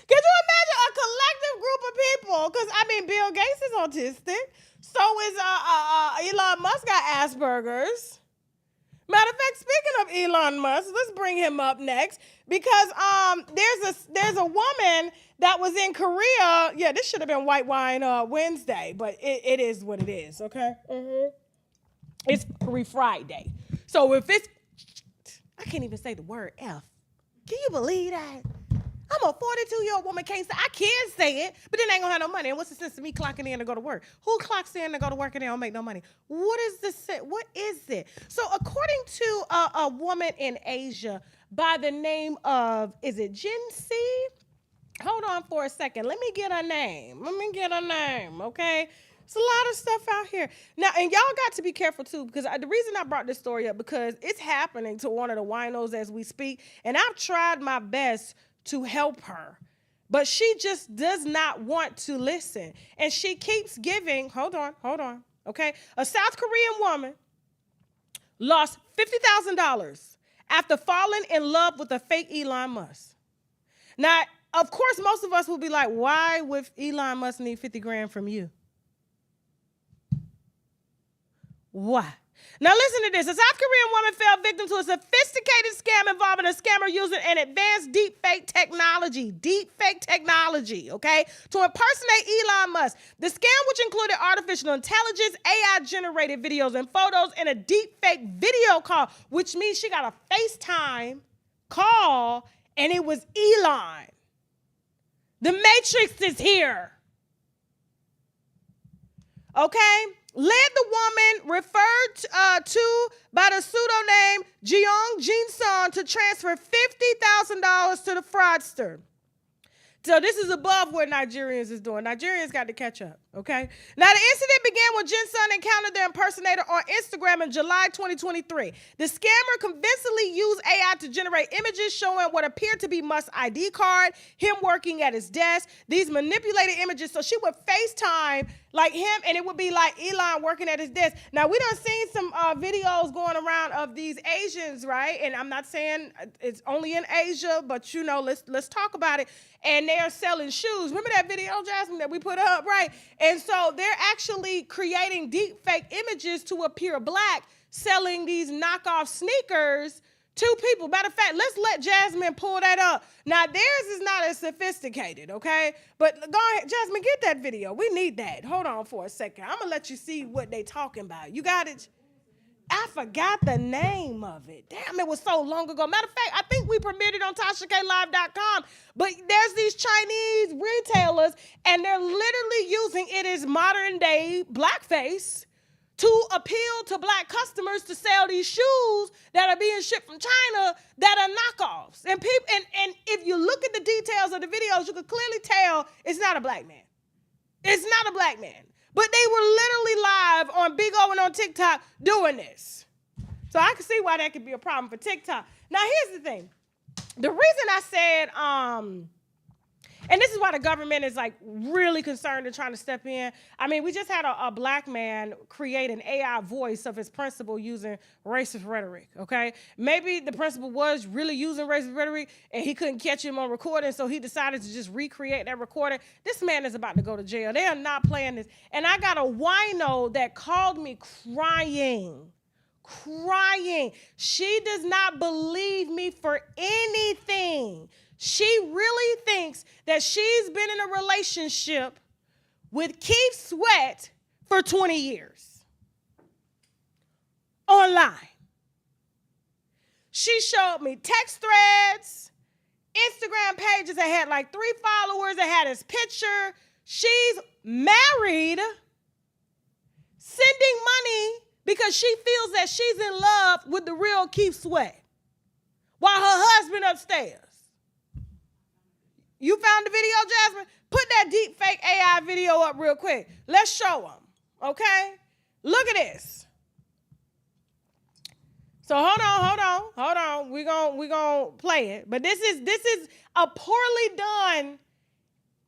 Can you imagine a collective group of people? Because, I mean, Bill Gates is autistic. So is Elon Musk got Asperger's. Matter of fact, speaking of Elon Musk, let's bring him up next, because there's a woman that was in Korea. Yeah, this should have been White Wine Wednesday, but it is what it is, okay? Mm-hmm. It's Free Friday. So if it's, I can't even say the word F. Can you believe that? I'm a 42-year-old woman, can't say, I can say it, but then I ain't gonna have no money. And what's the sense of me clocking in to go to work? Who clocks in to go to work and they don't make no money? What is this? What is it? So according to a woman in Asia by the name of, is it Gen C? Hold on for a second. Let me get her name, okay? It's a lot of stuff out here. Now, and y'all got to be careful, too, because the reason I brought this story up, because it's happening to one of the winos as we speak, and I've tried my best to help her, but she just does not want to listen. And she keeps giving, hold on, okay? A South Korean woman lost $50,000 after falling in love with a fake Elon Musk. Now, of course, most of us will be like, why would Elon Musk need 50 grand from you? Why? Now listen to this. A South Korean woman fell victim to a sophisticated scam involving a scammer using an advanced deepfake technology, okay, to impersonate Elon Musk. The scam, which included artificial intelligence, AI-generated videos and photos, and a deepfake video call, which means she got a FaceTime call, and it was Elon. The Matrix is here. Okay? Led the woman referred to by the pseudonym Jeong Jin-sun to transfer $50,000 to the fraudster. So this is above what Nigerians is doing. Nigerians got to catch up, okay? Now, the incident began when Jin-sun encountered the impersonator on Instagram in July 2023. The scammer convincingly used AI to generate images showing what appeared to be Musk's ID card, him working at his desk, these manipulated images. So she would FaceTime like him, and it would be like Elon working at his desk. Now, we done seen some videos going around of these Asians, right? And I'm not saying it's only in Asia, but, you know, let's talk about it. And they're selling shoes. Remember that video, Jasmine, that we put up, right? And so they're actually creating deep fake images to appear black, selling these knockoff sneakers to people. Matter of fact, let's let Jasmine pull that up. Now, theirs is not as sophisticated, okay? But go ahead, Jasmine, get that video. We need that. Hold on for a second. I'm going to let you see what they talking about. You got it? I forgot the name of it. Damn, it was so long ago. Matter of fact, I think we premiered it on TashaKLive.com. But there's these Chinese retailers, and they're literally using it as modern day blackface to appeal to black customers to sell these shoes that are being shipped from China that are knockoffs. And if you look at the details of the videos, you can clearly tell it's not a black man. It's not a black man. But they were literally live on Big O and on TikTok doing this. So I can see why that could be a problem for TikTok. Now, here's the thing. The reason I said, and this is why the government is like really concerned and trying to step in. I mean, we just had a black man create an AI voice of his principal using racist rhetoric, okay? Maybe the principal was really using racist rhetoric and he couldn't catch him on recording, so he decided to just recreate that recording. This man is about to go to jail. They are not playing this. And I got a wino that called me crying. She does not believe me for anything. She really thinks that she's been in a relationship with Keith Sweat for 20 years. Online. She showed me text threads, Instagram pages that had like 3 followers that had his picture. She's married, sending money because she feels that she's in love with the real Keith Sweat while her husband upstairs. You found the video, Jasmine? Put that Deepfake AI video up real quick. Let's show them, okay? Look at this. So hold on. We gonna play it. But this is a poorly done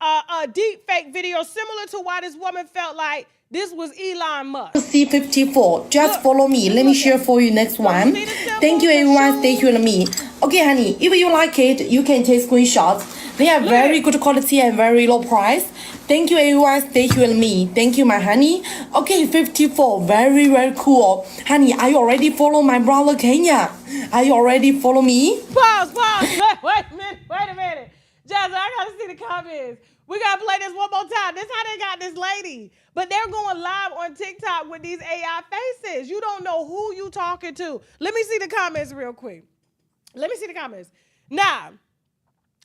a deepfake video, similar to why this woman felt like this was Elon Musk. C54. Just follow me. Let me share for you next one. Thank you, everyone. Stay tuned with me. Okay, honey. If you like it, you can take screenshots. They are very good quality and very low price. Thank you, everyone. Stay tuned with me. Thank you, my honey. Okay, 54. Very, very cool. Honey, are you already follow my brother Kenya? Are you already follow me? Pause. Wait a minute. Jasmine, I gotta see the comments. We gotta play this one more time. This is how they got this lady. But they're going live on TikTok with these AI faces. You don't know who you talking to. Let me see the comments real quick. Let me see the comments. Now,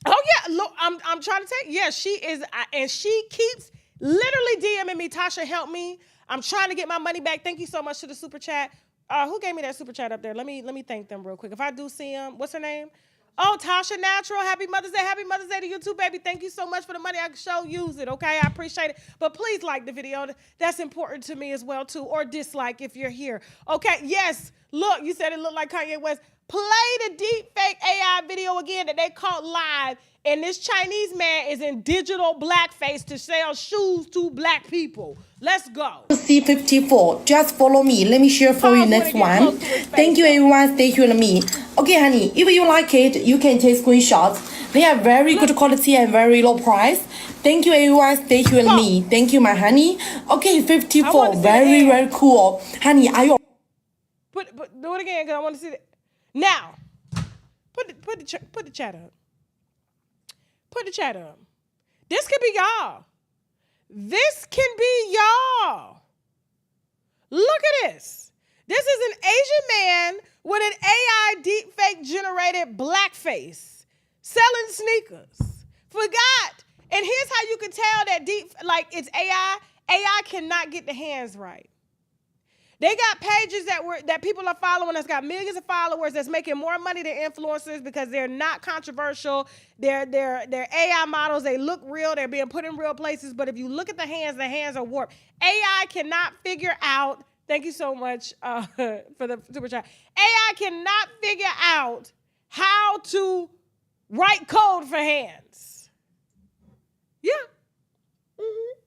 oh yeah, look, I'm trying to tell you. Yeah, she is, and she keeps literally DMing me, Tasha, help me. I'm trying to get my money back. Thank you so much to the super chat. Who gave me that super chat up there? Let me thank them real quick. If I do see them, what's her name? Oh, Tasha Natural. Happy Mother's Day. Happy Mother's Day to you too, baby. Thank you so much for the money. I can show use it, okay? I appreciate it. But please like the video. That's important to me as well, too. Or dislike if you're here. Okay, yes. Look, you said it looked like Kanye West. Play the deepfake AI video again that they caught live. And this Chinese man is in digital blackface to sell shoes to black people. Let's go. C54. Just follow me. Let me share for you next one. Thank you, everyone. Stay tuned with me. Okay, honey. If you like it, you can take screenshots. They are very good quality and very low price. Thank you, everyone. Stay tuned with me. Thank you, my honey. Okay, 54. Very, very cool. Honey, are you... Do it again because I want to see it. Now, put the chat up. Put the chat up. This could be y'all. This can be y'all. Look at this. This is an Asian man with an AI deepfake generated blackface selling sneakers. Forgot. And here's how you can tell that it's AI. AI cannot get the hands right. They got pages that people are following that's got millions of followers that's making more money than influencers because they're not controversial. They're AI models. They look real. They're being put in real places. But if you look at the hands are warped. AI cannot figure out, thank you so much for the super chat. AI cannot figure out how to write code for hands. Yeah. Mm-hmm.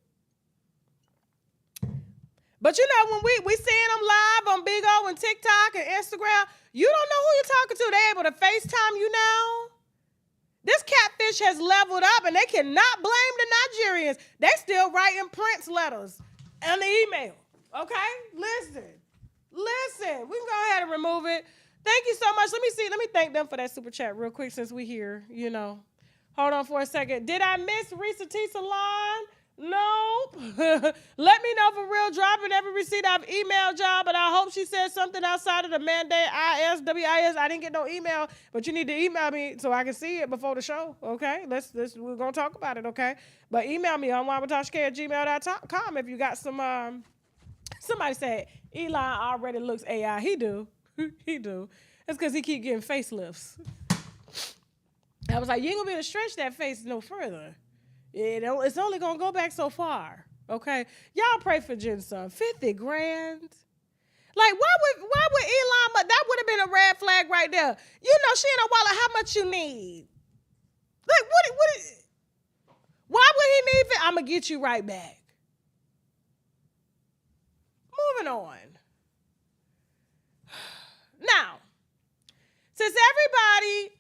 But you know, when we seeing them live on Big O and TikTok and Instagram, you don't know who you're talking to. They're able to FaceTime you now. This catfish has leveled up, and they cannot blame the Nigerians. They still writing Prince letters on the email. Okay? Listen. We can go ahead and remove it. Thank you so much. Let me thank them for that super chat real quick since we here, you know. Hold on for a second. Did I miss Reesa Teesa line? Nope. Let me know for real. Dropping every receipt I've emailed y'all, but I hope she said something outside of the mandate ISWIS. I didn't get no email, but you need to email me so I can see it before the show. Okay? We're gonna talk about it, okay? But email me on UNWINEWITHTASHAK@gmail.com if you got some somebody said Elon already looks AI. He do. He do. That's because he keep getting facelifts. I was like, you ain't gonna be able to stretch that face no further. It's only gonna go back so far. Okay, y'all pray for Jen's son. 50 grand. Like, why would Elon? That would have been a red flag right there. You know, she in a wallet. How much you need? Like, why would he need it? I'm gonna get you right back. Moving on. Now, since everybody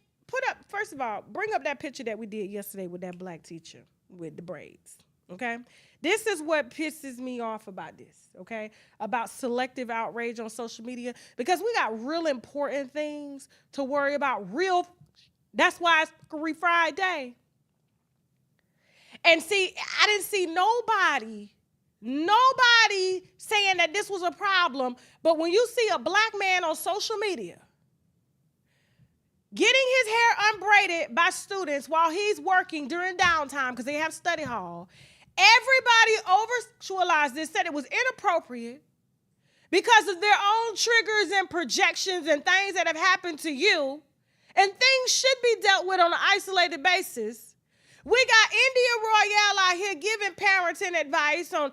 first of all, bring up that picture that we did yesterday with that black teacher with the braids, okay? This is what pisses me off about this, okay? About selective outrage on social media, because we got real important things to worry about. That's why it's Free Friday. And see, I didn't see nobody saying that this was a problem, but when you see a black man on social media getting his hair unbraided by students while he's working during downtime because they have study hall, everybody over-sexualized this, said it was inappropriate because of their own triggers and projections and things that have happened to you, and things should be dealt with on an isolated basis. We got India Royale out here giving parenting advice on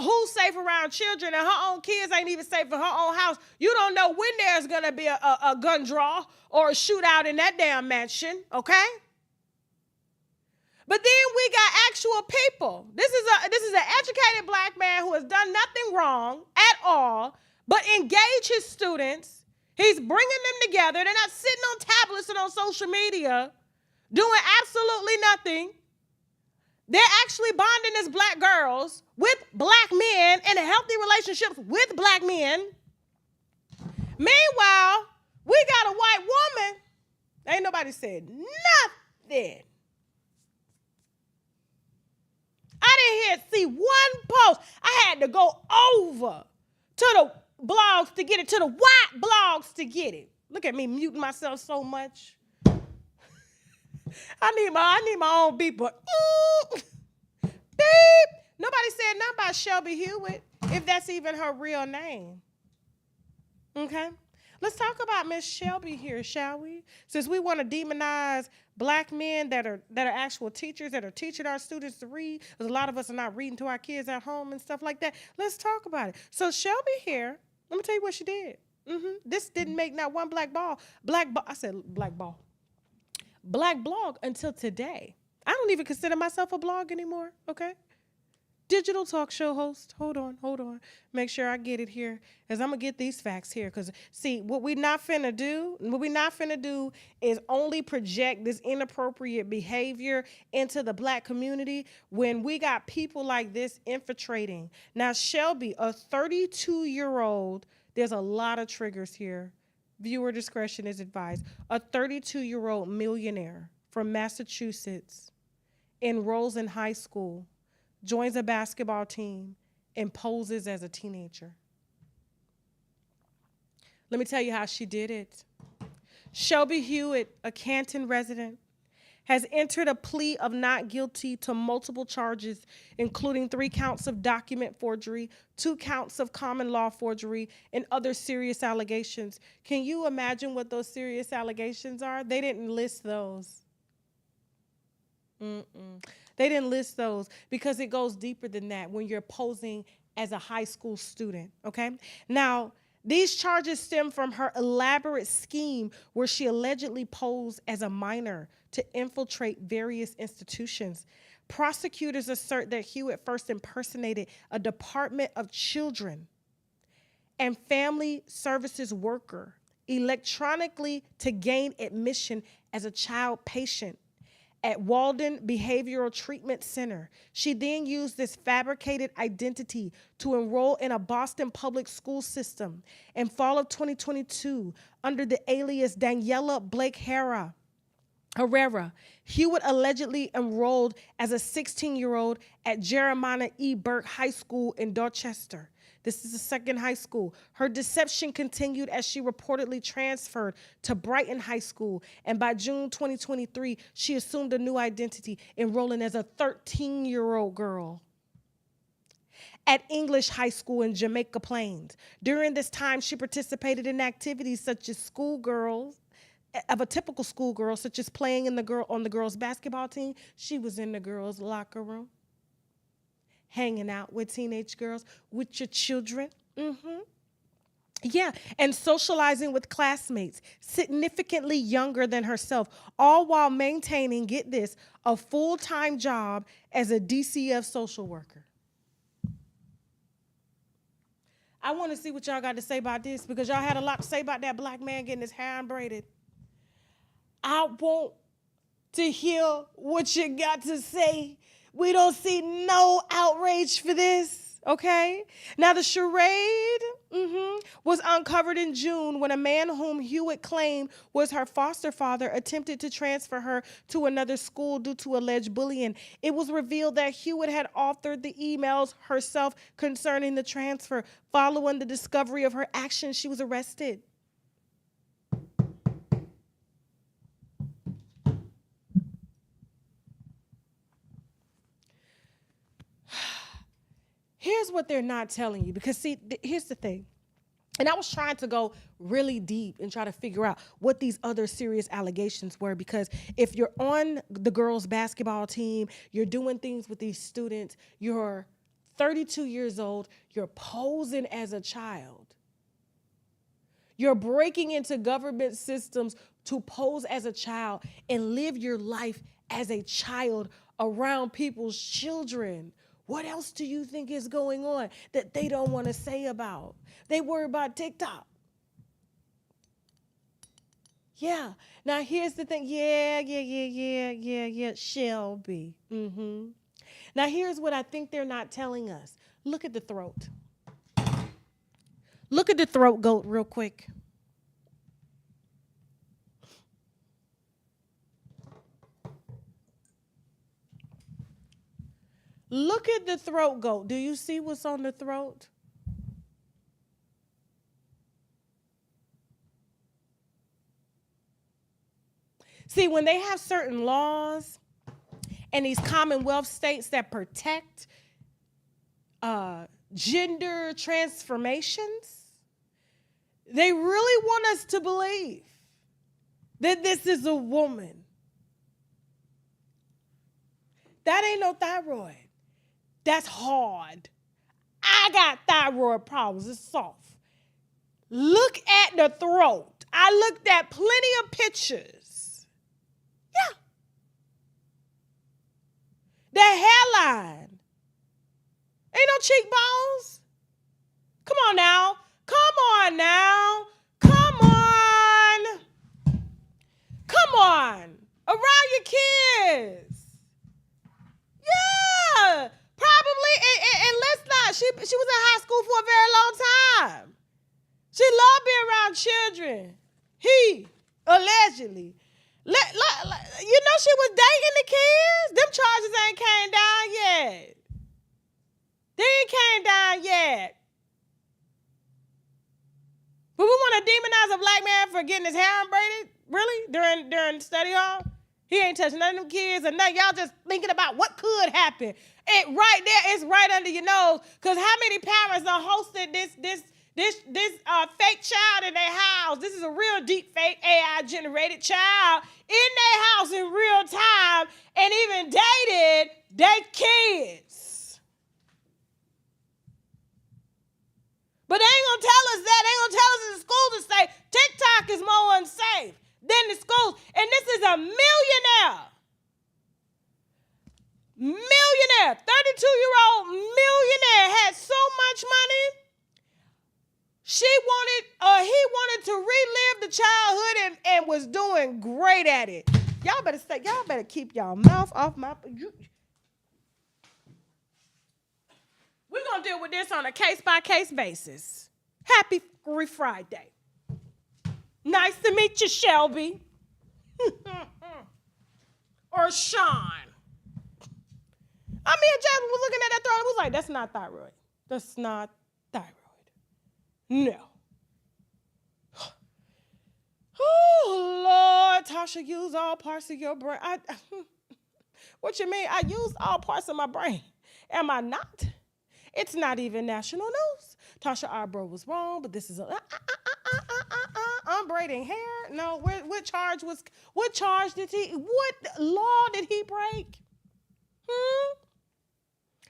who's safe around children, and her own kids ain't even safe in her own house. You don't know when there's going to be a gun draw or a shootout in that damn mansion, okay? But then we got actual people. This is an educated black man who has done nothing wrong at all but engage his students. He's bringing them together. They're not sitting on tablets and on social media doing absolutely nothing. They're actually bonding as black girls with black men in healthy relationships with black men. Meanwhile, we got a white woman. Ain't nobody said nothing. I didn't see one post. I had to go over to the blogs to get it, to the white blogs to get it. Look at me muting myself so much. I need my own beep, but beep. Nobody said nothing about Shelby Hewitt, if that's even her real name. Okay? Let's talk about Miss Shelby here, shall we? Since we want to demonize black men that are actual teachers, that are teaching our students to read, because a lot of us are not reading to our kids at home and stuff like that. Let's talk about it. So Shelby here, let me tell you what she did. This didn't make not one black blog until today. I don't even consider myself a blog anymore, okay? Digital talk show host. Hold on. Make sure I get it here, because I'm going to get these facts here. Because, see, what we not finna do is only project this inappropriate behavior into the black community when we got people like this infiltrating. Now, Shelby, a 32-year-old, there's a lot of triggers here. Viewer discretion is advised. A 32-year-old millionaire from Massachusetts enrolls in high school, joins a basketball team, and poses as a teenager. Let me tell you how she did it. Shelby Hewitt, a Canton resident, has entered a plea of not guilty to multiple charges, including 3 counts of document forgery, 2 counts of common law forgery, and other serious allegations. Can you imagine what those serious allegations are? They didn't list those. They didn't list those because it goes deeper than that when you're posing as a high school student, okay? Now, these charges stem from her elaborate scheme where she allegedly posed as a minor to infiltrate various institutions. Prosecutors assert that Hewitt first impersonated a Department of Children and Family Services worker electronically to gain admission as a child patient at Walden Behavioral Treatment Center. She then used this fabricated identity to enroll in a Boston public school system. In fall of 2022, under the alias Daniela Blake Herrera, Hewitt allegedly enrolled as a 16-year-old at Jeremiah E. Burke High School in Dorchester. This is the second high school. Her deception continued as she reportedly transferred to Brighton High School, and by June 2023, she assumed a new identity, enrolling as a 13-year-old girl. at English High School in Jamaica Plains. During this time, she participated in activities such as of a typical schoolgirl, such as playing on the girls' basketball team. She was in the girls' locker room, hanging out with teenage girls, with your children. Yeah, and socializing with classmates significantly younger than herself, all while maintaining, get this, a full-time job as a DCF social worker. I want to see what y'all got to say about this, because y'all had a lot to say about that black man getting his hair unbraided. I want to hear what you got to say. We don't see no outrage for this, okay? Now, the charade was uncovered in June when a man whom Hewitt claimed was her foster father attempted to transfer her to another school due to alleged bullying. It was revealed that Hewitt had authored the emails herself concerning the transfer. Following the discovery of her actions, she was arrested. Here's what they're not telling you, because see, here's the thing. And I was trying to go really deep and try to figure out what these other serious allegations were, because if you're on the girls' basketball team, you're doing things with these students, you're 32 years old, you're posing as a child. You're breaking into government systems to pose as a child and live your life as a child around people's children. What else do you think is going on that they don't want to say about? They worry about TikTok. Yeah. Now, here's the thing. Yeah, Shelby. Now, here's what I think they're not telling us. Look at the throat. Look at the throat goat real quick. Look at the throat goat. Do you see what's on the throat? See, when they have certain laws and these Commonwealth states that protect gender transformations, they really want us to believe that this is a woman. That ain't no thyroid. That's hard. I got thyroid problems. It's soft. Look at the throat. I looked at plenty of pictures. Yeah. The hairline. Ain't no cheekbones. Come on now. Come on now. Come on. Come on. Around your kids. Yeah. Probably, and let's not, she was in high school for a very long time. She loved being around children. He, allegedly. You know she was dating the kids? Them charges ain't came down yet. They ain't came down yet. But we want to demonize a black man for getting his hair unbraided? Really? During study hall? He ain't touching none of them kids or nothing. Y'all just thinking about what could happen. It right there, it's right under your nose. Because how many parents are hosting this fake child in their house? This is a real Deepfake AI generated child in their house in real time and even dated their kids. But they ain't gonna tell us that. They ain't gonna tell us in the school to say TikTok is more unsafe than the schools. And this is a millionaire. 32-year-old millionaire had so much money. He wanted to relive the childhood and was doing great at it. Y'all better keep y'all mouth off my. We're gonna deal with this on a case-by-case basis. Happy Friday. Nice to meet you, Shelby. Or Sean. I mean, Jasmine was looking at that throat and was like, that's not thyroid. That's not thyroid. No. Oh, Lord, Tasha, use all parts of your brain. What you mean? I use all parts of my brain. Am I not? It's not even national news. Tasha Arbor was wrong, but this is unbraiding hair. No, what charge did what law did he break?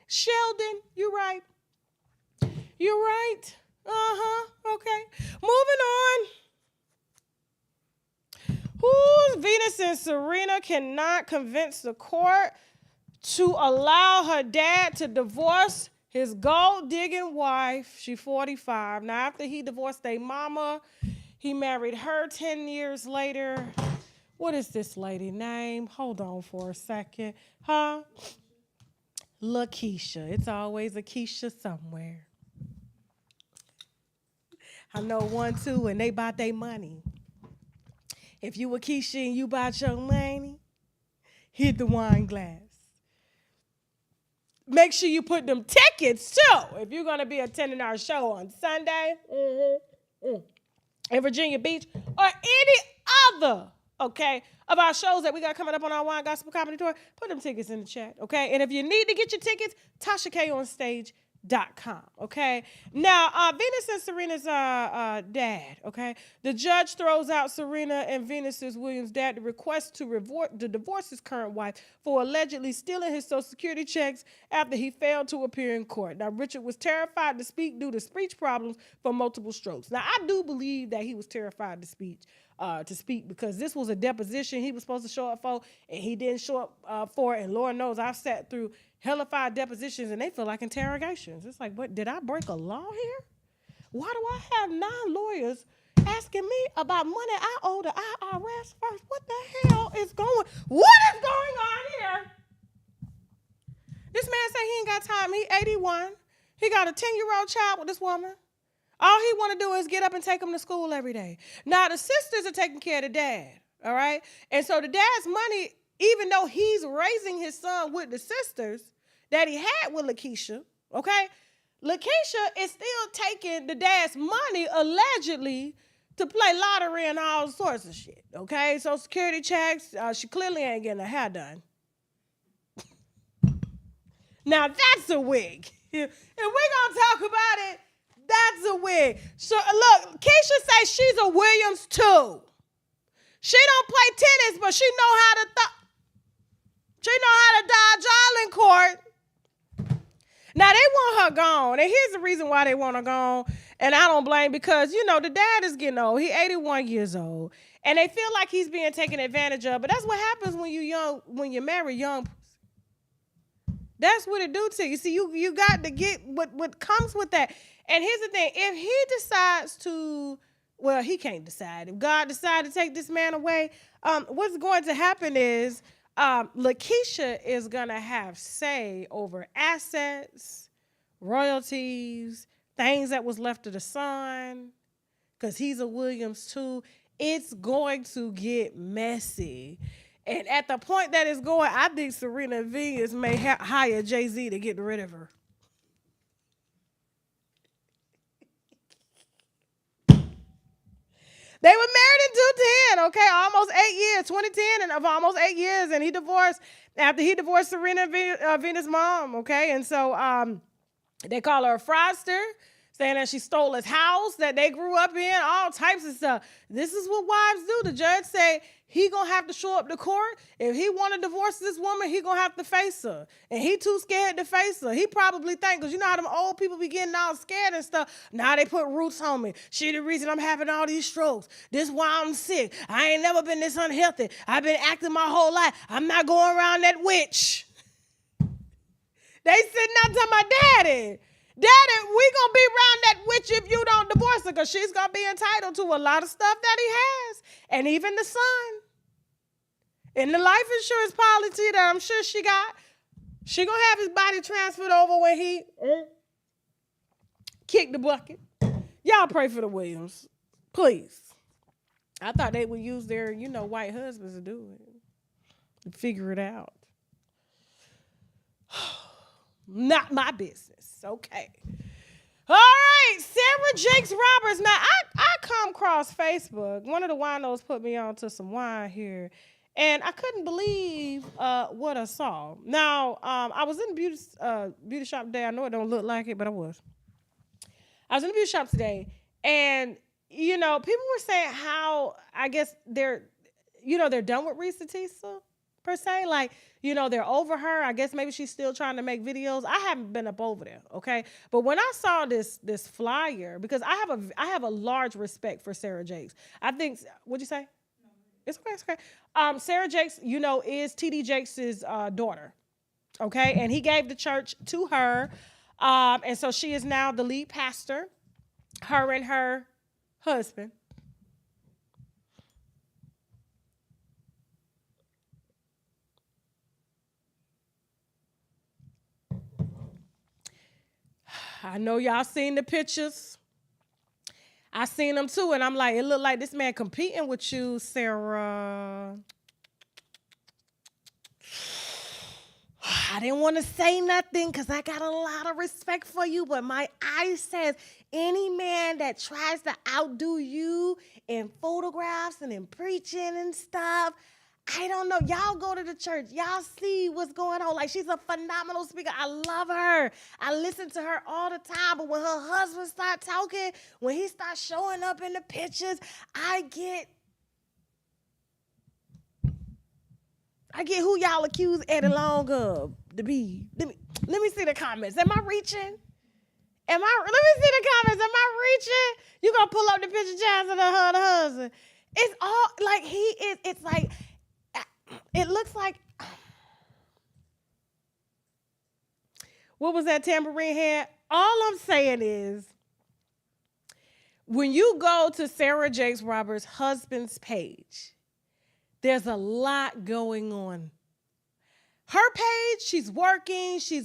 Sheldon, you're right. You're right. Okay. Moving on. Venus and Serena cannot convince the court to allow her dad to divorce his gold-digging wife. She's 45. Now, after he divorced their mama, he married her 10 years later. What is this lady name? Hold on for a second. LaKeisha. It's always a Keisha somewhere. I know 1, 2, and they bought their money. If you were Keisha and you bought your money, hit the wine glass. Make sure you put them tickets, too, if you're going to be attending our show on Sunday in Virginia Beach or any other, okay, of our shows that we got coming up on our Wine Gospel Comedy Tour. Put them tickets in the chat, okay? And if you need to get your tickets, TashaKOnStage.com, okay? Now, Venus and Serena's dad, okay? The judge throws out Serena and Venus Williams' dad to request to divorce his current wife for allegedly stealing his Social Security checks after he failed to appear in court. Now, Richard was terrified to speak due to speech problems from multiple strokes. Now, I do believe that he was terrified to speak because this was a deposition he was supposed to show up for, and he didn't show up for it. And Lord knows I've sat through hellified depositions, and they feel like interrogations. It's like, what, did I break a law here? Why do I have 9 lawyers asking me about money I owe the IRS first? What the hell is going on here? This man said he ain't got time. He 81. He got a 10-year-old child with this woman. All he want to do is get up and take him to school every day. Now, the sisters are taking care of the dad, all right? And so the dad's money, even though he's raising his son with the sisters that he had with LaKeisha, okay? LaKeisha is still taking the dad's money, allegedly, to play lottery and all sorts of shit, okay? So security checks, she clearly ain't getting her hair done. Now, that's a wig. If we're going to talk about it, that's a wig. So look, Keisha says she's a Williams too. She don't play tennis, but she know how to dodge all in court. Now they want her gone, and here's the reason why they want her gone. And I don't blame, because the dad is getting old. He 81 years old, and they feel like he's being taken advantage of. But that's what happens when you young, when you marry young. That's what it do to you. See, you got to get what comes with that. And here's the thing. If he decides to, well, he can't decide. If God decides to take this man away, what's going to happen is LaKeisha is going to have say over assets, royalties, things that was left to the son, because he's a Williams too. It's going to get messy. And at the point that it's going, I think Serena Venus may hire Jay-Z to get rid of her. They were married in 2010, okay, almost 8 years, 2010, and of almost 8 years, and he divorced after he divorced Serena Venus' mom, okay, and so they call her a fraudster, saying that she stole his house that they grew up in, all types of stuff. This is what wives do. The judge say he gonna have to show up to court. If he want to divorce this woman, he gonna have to face her. And he too scared to face her. He probably think, because you know how them old people be getting all scared and stuff. Now they put roots on me. She the reason I'm having all these strokes. This why I'm sick. I ain't never been this unhealthy. I've been acting my whole life. I'm not going around that witch. They sitting out to my daddy. Daddy, we gonna be around that witch if you don't divorce her, because she's gonna be entitled to a lot of stuff that he has, and even the son. And the life insurance policy that I'm sure she got, she gonna have his body transferred over when he kick the bucket. Y'all pray for the Williams, please. I thought they would use their, white husbands to do it, to figure it out. Not my business. Okay. All right, Sarah Jakes Roberts. Now, I come across Facebook. One of the winos put me on to some wine here. And I couldn't believe what I saw. Now, I was in the beauty shop today. I know it don't look like it, but I was. I was in the beauty shop today, and people were saying how I guess they're done with Reesa Teesa per se. Like, they're over her. I guess maybe she's still trying to make videos. I haven't been up over there, okay? But when I saw this flyer, because I have a large respect for Sarah Jakes. I think, what'd you say? It's okay, it's okay. Sarah Jakes, is TD Jakes' daughter, okay? And he gave the church to her. And so she is now the lead pastor, her and her husband. I know y'all seen the pictures. I seen them too, and I'm like, it looked like this man competing with you, Sarah. I didn't want to say nothing because I got a lot of respect for you, but my eye says any man that tries to outdo you in photographs and in preaching and stuff, I don't know. Y'all go to the church. Y'all see what's going on. Like, she's a phenomenal speaker. I love her. I listen to her all the time. But when her husband start talking, when he starts showing up in the pictures, I get who y'all accuse Eddie Long of to be. Let me see the comments. Am I reaching? Let me see the comments. Am I reaching? You gonna pull up the picture, Jazz, of her husband? It's all like he is. It's like it looks like. What was that tambourine head? All I'm saying is, when you go to Sarah Jakes Roberts' husband's page, there's a lot going on. Her page, she's working. She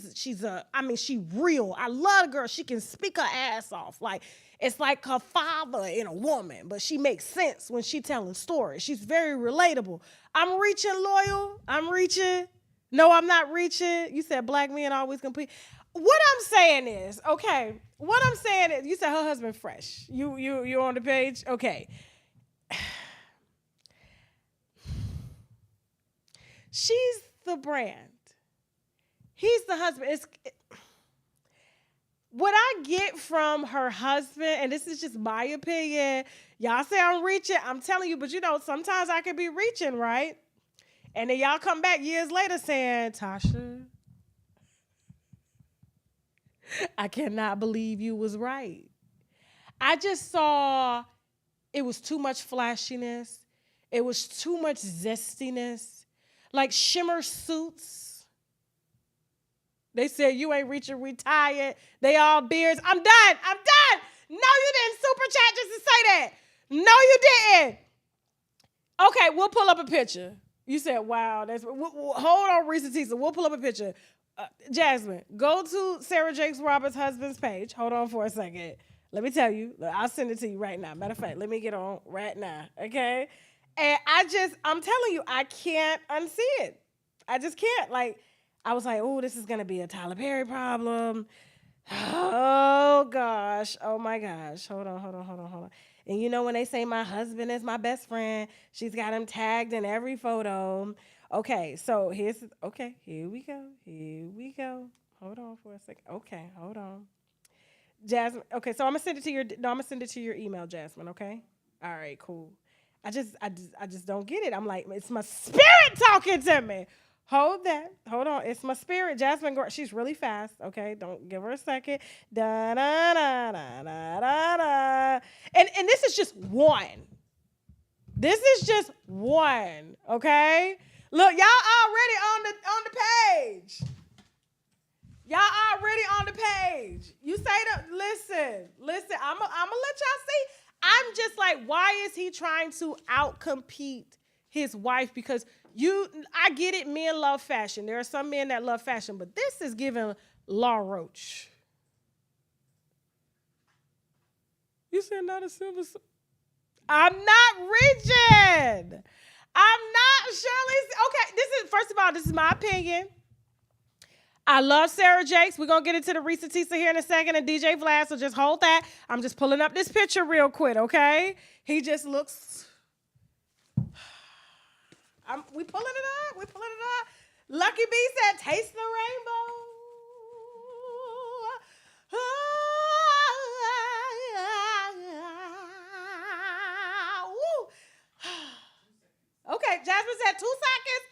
real. I love the girl. She can speak her ass off. Like, it's like her father in a woman, but she makes sense when she telling stories. She's very relatable. I'm reaching, loyal. I'm reaching. No, I'm not reaching. You said black men always compete. What I'm saying is, okay, you said her husband fresh. You on the page? Okay. She's the brand. He's the husband. What I get from her husband, and this is just my opinion, y'all say I'm reaching, I'm telling you, but sometimes I could be reaching, right? And then y'all come back years later saying, Tasha, I cannot believe you was right. I just saw it was too much flashiness. It was too much zestiness. Like shimmer suits. They said you ain't reaching retired. They all beards. I'm done. No, you didn't super chat just to say that. No, you didn't. Okay, we'll pull up a picture. You said, wow. Hold on, Reesa Teesa. We'll pull up a picture. Jasmine, go to Sarah Jakes Roberts' husband's page. Hold on for a second. Let me tell you. I'll send it to you right now. Matter of fact, let me get on right now, okay? And I'm telling you, I can't unsee it. I just can't. Like, I was like, oh, this is going to be a Tyler Perry problem. Oh, gosh. Oh, my gosh. Hold on. And when they say my husband is my best friend, she's got him tagged in every photo. Okay, so here we go. Hold on for a second. Okay, hold on. Jasmine, okay, so I'm gonna send it to your email, Jasmine, okay? All right, cool. I just don't get it. I'm like, it's my spirit talking to me. Hold on. It's my spirit. Jasmine, she's really fast. Okay, don't give her a second. Da da da da da da da. And this is just one. Okay. Look, y'all already on the page. You say that. Listen. I'm gonna let y'all see. I'm just like, why is he trying to outcompete his wife? Because I get it, men love fashion. There are some men that love fashion, but this is giving Law Roach. You said not a silver. I'm not reaching. I'm not Shirley. Okay, first of all, this is my opinion. I love Sarah Jakes. We're going to get into the Reesa Teesa here in a second and DJ Vlad, so just hold that. I'm just pulling up this picture real quick, okay? He just looks... We pulling it up. We pulling it up. Lucky B said, taste the rainbow. Okay, Jasmine said 2 seconds.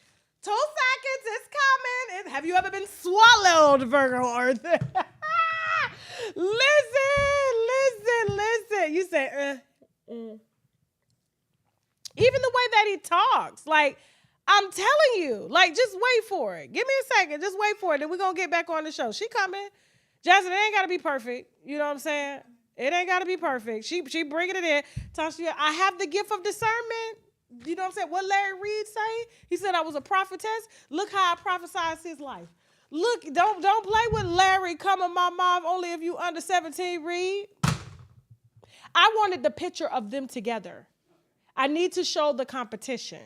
2 seconds. It's coming. Have you ever been swallowed, Virgo Earth? Listen. You say, Even the way that he talks, like, I'm telling you, like, just wait for it. Give me a second. Just wait for it. Then we're going to get back on the show. She coming. Jasmine, it ain't got to be perfect. You know what I'm saying? It ain't got to be perfect. She bringing it in. Tasha, I have the gift of discernment. You know what I'm saying? What Larry Reed say? He said I was a prophetess. Look how I prophesied his life. Look, don't play with Larry coming my mom only if you under 17, Reed. I wanted the picture of them together. I need to show the competition,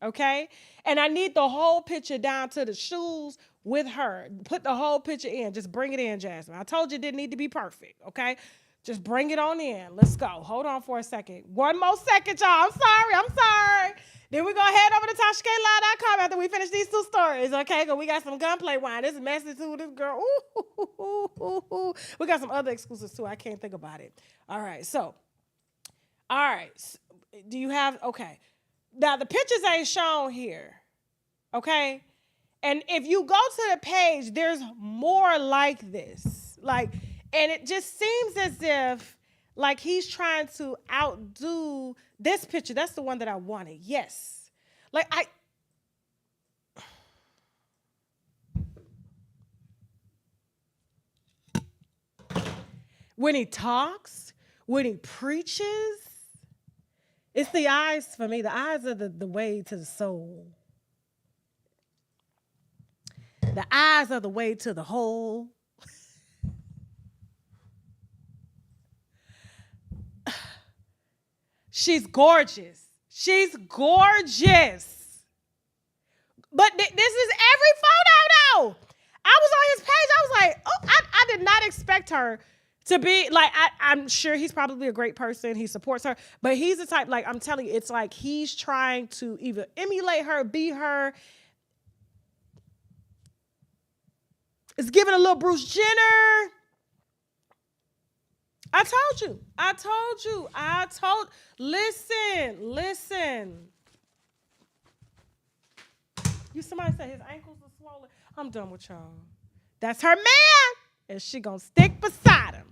okay? And I need the whole picture down to the shoes with her. Put the whole picture in. Just bring it in, Jasmine. I told you it didn't need to be perfect, okay? Just bring it on in. Let's go. Hold on for a second. One more second, y'all. I'm sorry. Then we're going to head over to tashaklive.com after we finish these 2 stories, okay? Because we got some gunplay wine. This is messy, too. This girl, ooh. We got some other exclusives, too. I can't think about it. All right, so. All right. Do you have, okay. Now, the pictures ain't shown here, okay? And if you go to the page, there's more like this. Like, and it just seems as if, like, he's trying to outdo this picture. That's the one that I wanted. Yes. Like, when he talks, when he preaches, it's the eyes for me. The eyes are the way to the soul. The eyes are the way to the whole. She's gorgeous. She's gorgeous. But this is every photo, though. I was on his page. I was like, oh, I did not expect her to be, like, I'm sure he's probably a great person. He supports her. But he's the type, like, I'm telling you, it's like he's trying to either emulate her, be her. It's giving a little Bruce Jenner. I told you. Listen. Somebody said his ankles are swollen. I'm done with y'all. That's her man, and she gonna stick beside him.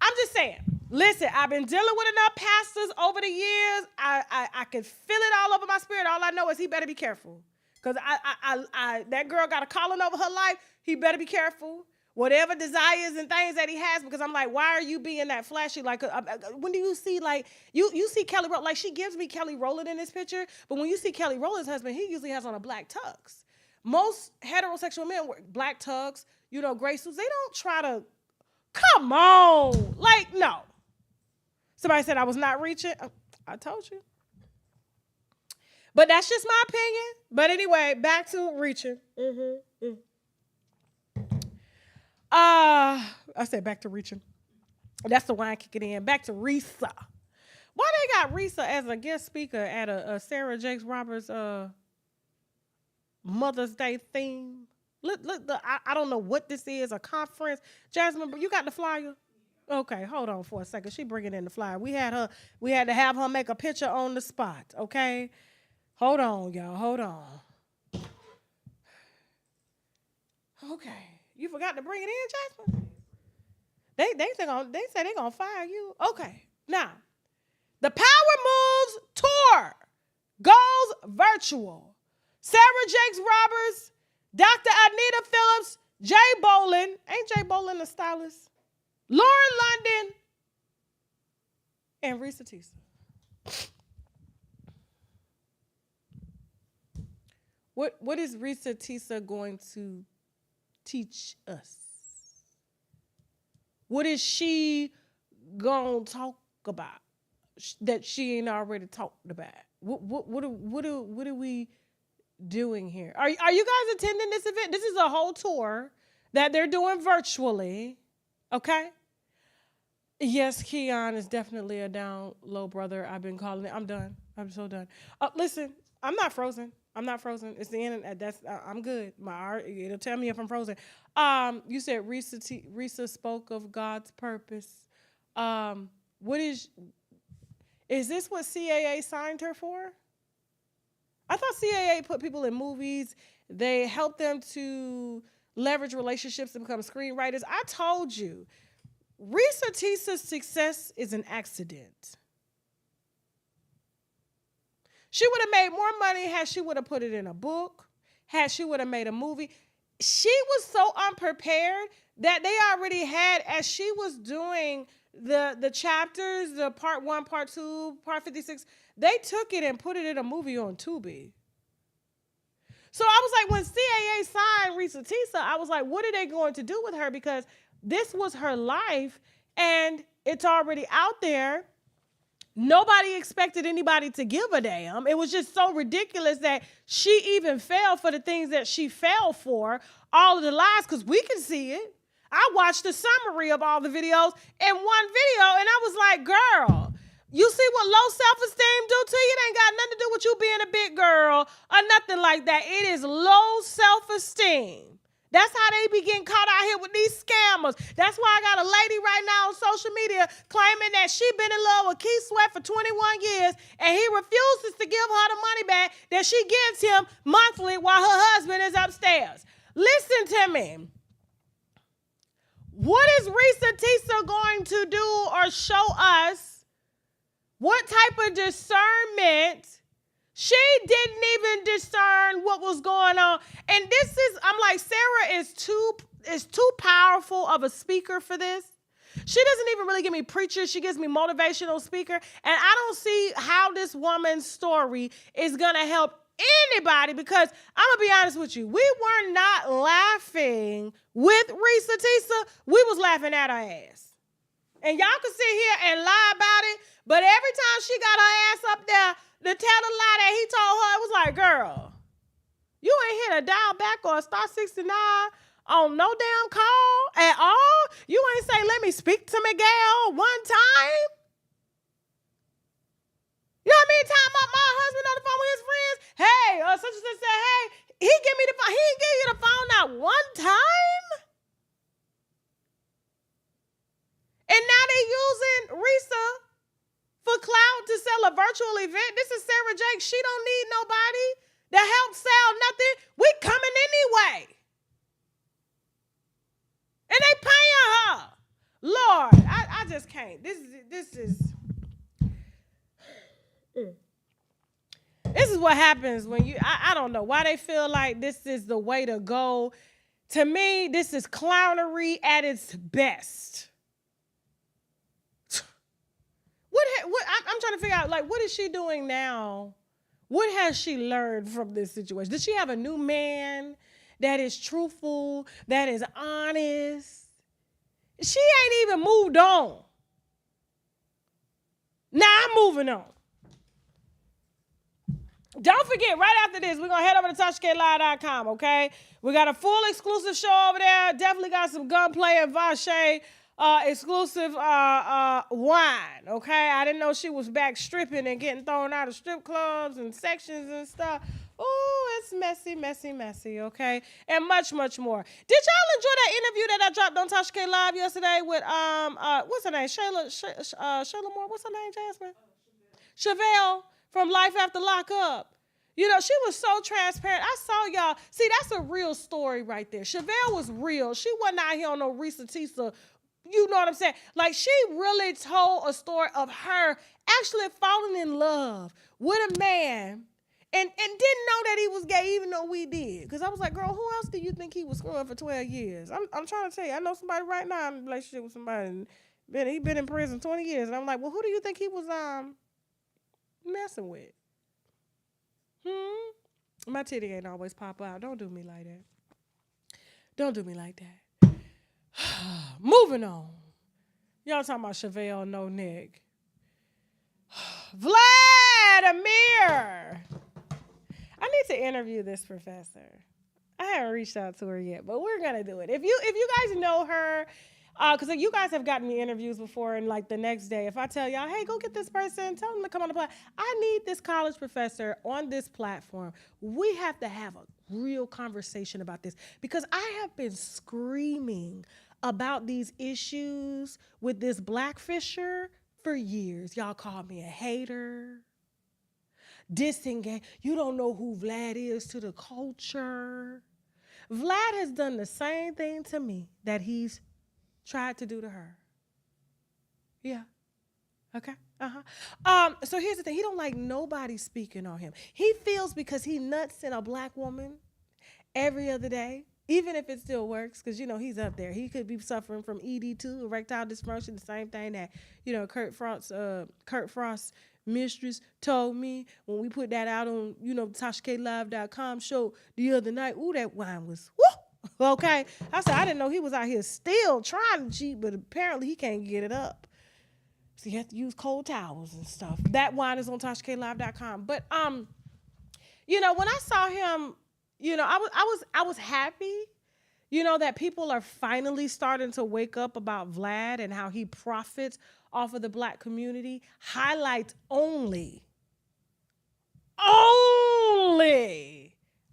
I'm just saying. Listen, I've been dealing with enough pastors over the years. I can feel it all over my spirit. All I know is he better be careful. Because that girl got a calling over her life. He better be careful. Whatever desires and things that he has, because I'm like, why are you being that flashy? Like, when do you see, like, you see Kelly Rowland, like, she gives me Kelly Rowland in this picture, but when you see Kelly Rowland's husband, he usually has on a black tux. Most heterosexual men wear black tux, gray suits. They don't try to, come on. Like, no. Somebody said I was not reaching. I told you. But that's just my opinion. But anyway, back to reaching. I said back to reaching. That's the wine kicking in. Back to Reesa. Why they got Reesa as a guest speaker at a Sarah Jakes Roberts Mother's Day theme? Look, I don't know what this is, a conference. Jasmine, you got the flyer? Okay, hold on for a second. She bringing in the flyer. We had to have her make a picture on the spot, okay? Hold on, y'all. Hold on. Okay. You forgot to bring it in, Jasmine? They say they're gonna fire you. Okay. Now, the Power Moves Tour goes virtual. Sarah Jakes Roberts, Dr. Anita Phillips, Jay Bolin. Ain't Jay Bolin a stylist? Lauren London, and Reesa Teesa. What is Reesa Teesa going to teach us? What is she gonna talk about that she ain't already talked about? What are we doing here? Are you guys attending this event? This is a whole tour that they're doing virtually. Okay. Yes, Keon is definitely a down low brother. I've been calling it. I'm done. I'm so done. Listen, I'm not frozen. I'm not frozen. It's the internet. That's I'm good. My art, it'll tell me if I'm frozen. You said Reesa spoke of God's purpose. What is this what CAA signed her for? I thought CAA put people in movies. They help them to leverage relationships and become screenwriters. I told you, Reesa Teesa's success is an accident. She would have made more money had she would have put it in a book, had she would have made a movie. She was so unprepared that they already had, as she was doing the chapters, the part 1, part 2, part 56, they took it and put it in a movie on Tubi. So I was like, when CAA signed Reesa Teesa, I was like, what are they going to do with her? Because this was her life and it's already out there. Nobody expected anybody to give a damn. It was just so ridiculous that she even fell for the things that she fell for, all of the lies, because we can see it. I watched the summary of all the videos in one video, and I was like, girl, you see what low self-esteem do to you? It ain't got nothing to do with you being a big girl or nothing like that. It is low self-esteem. That's how they be getting caught out here with these scammers. That's why I got a lady right now on social media claiming that she been in love with Keith Sweat for 21 years and he refuses to give her the money back that she gives him monthly while her husband is upstairs. Listen to me. What is Reesa Teesa going to do or show us? What type of discernment? She didn't even discern what was going on. And this is, I'm like, Sarah is too powerful of a speaker for this. She doesn't even really give me preachers. She gives me motivational speaker. And I don't see how this woman's story is going to help anybody, because I'm going to be honest with you. We were not laughing with Reesa Teesa. We was laughing at her ass. And y'all can sit here and lie about it, but every time she got her ass up there to tell the lie that he told her, it was like, girl, you ain't hit a dial back or a star 69 on no damn call at all. You ain't say, let me speak to Miguel one time. You know what I mean? Time up my husband on the phone with his friends. Hey, such and such said, hey, he give me the phone. He didn't give you the phone not one time. And now they using Reesa for clout to sell a virtual event. This is Sarah Jake. She don't need nobody to help sell nothing. We coming anyway. And they paying her. Lord, I just can't. This is what happens when you, I don't know why they feel like this is the way to go. To me, this is clownery at its best. I'm trying to figure out, like, what is she doing now? What has she learned from this situation? Does she have a new man that is truthful, that is honest? She ain't even moved on. Now I'm moving on. Don't forget, right after this, we're going to head over to tashaklive.com, okay? We got a full exclusive show over there. Definitely got some gunplay and Vache exclusive wine, okay? I didn't know she was back stripping and getting thrown out of strip clubs and sections and stuff. Oh, it's messy, messy, messy, okay? And much, much more. Did y'all enjoy that interview that I dropped on Tasha K Live yesterday with, what's her name? Shayla Moore, what's her name, Jasmine? Chevelle from Life After Lockup. You know, she was so transparent. I saw y'all. See, that's a real story right there. Chevelle was real. She wasn't out here on no Reesa Teesa. You know what I'm saying? Like, she really told a story of her actually falling in love with a man and didn't know that he was gay, even though we did. Because I was like, girl, who else do you think he was screwing for 12 years? I'm trying to tell you. I know somebody right now in a relationship with somebody, and he been in prison 20 years. And I'm like, well, who do you think he was messing with? My titty ain't always pop out. Don't do me like that. Don't do me like that. Moving on. Y'all talking about Chevelle no neck. Vladimir. I need to interview this professor. I haven't reached out to her yet, but we're gonna do it. If you guys know her, Because you guys have gotten me interviews before, and like the next day, if I tell y'all, hey, go get this person, tell them to come on the platform. I need this college professor on this platform. We have to have a real conversation about this, because I have been screaming about these issues with this black fisher for years. Y'all call me a hater, disengaged. You don't know who Vlad is to the culture. Vlad has done the same thing to me that he's tried to do to her. Yeah. Okay. So here's the thing. He don't like nobody speaking on him. He feels because he nuts in a black woman every other day, even if it still works, because, you know, he's up there. He could be suffering from ED2, erectile dysfunction, the same thing that, you know, Kurt Frost's mistress told me when we put that out on, you know, tashaklive.com show the other night. Ooh, that wine was, woo! Okay. I said, I didn't know he was out here still trying to cheat, but apparently he can't get it up. So you have to use cold towels and stuff. That wine is on tashaklive.com. But, you know, when I saw him, you know, I was happy, you know, that people are finally starting to wake up about Vlad and how he profits off of the black community. Highlights only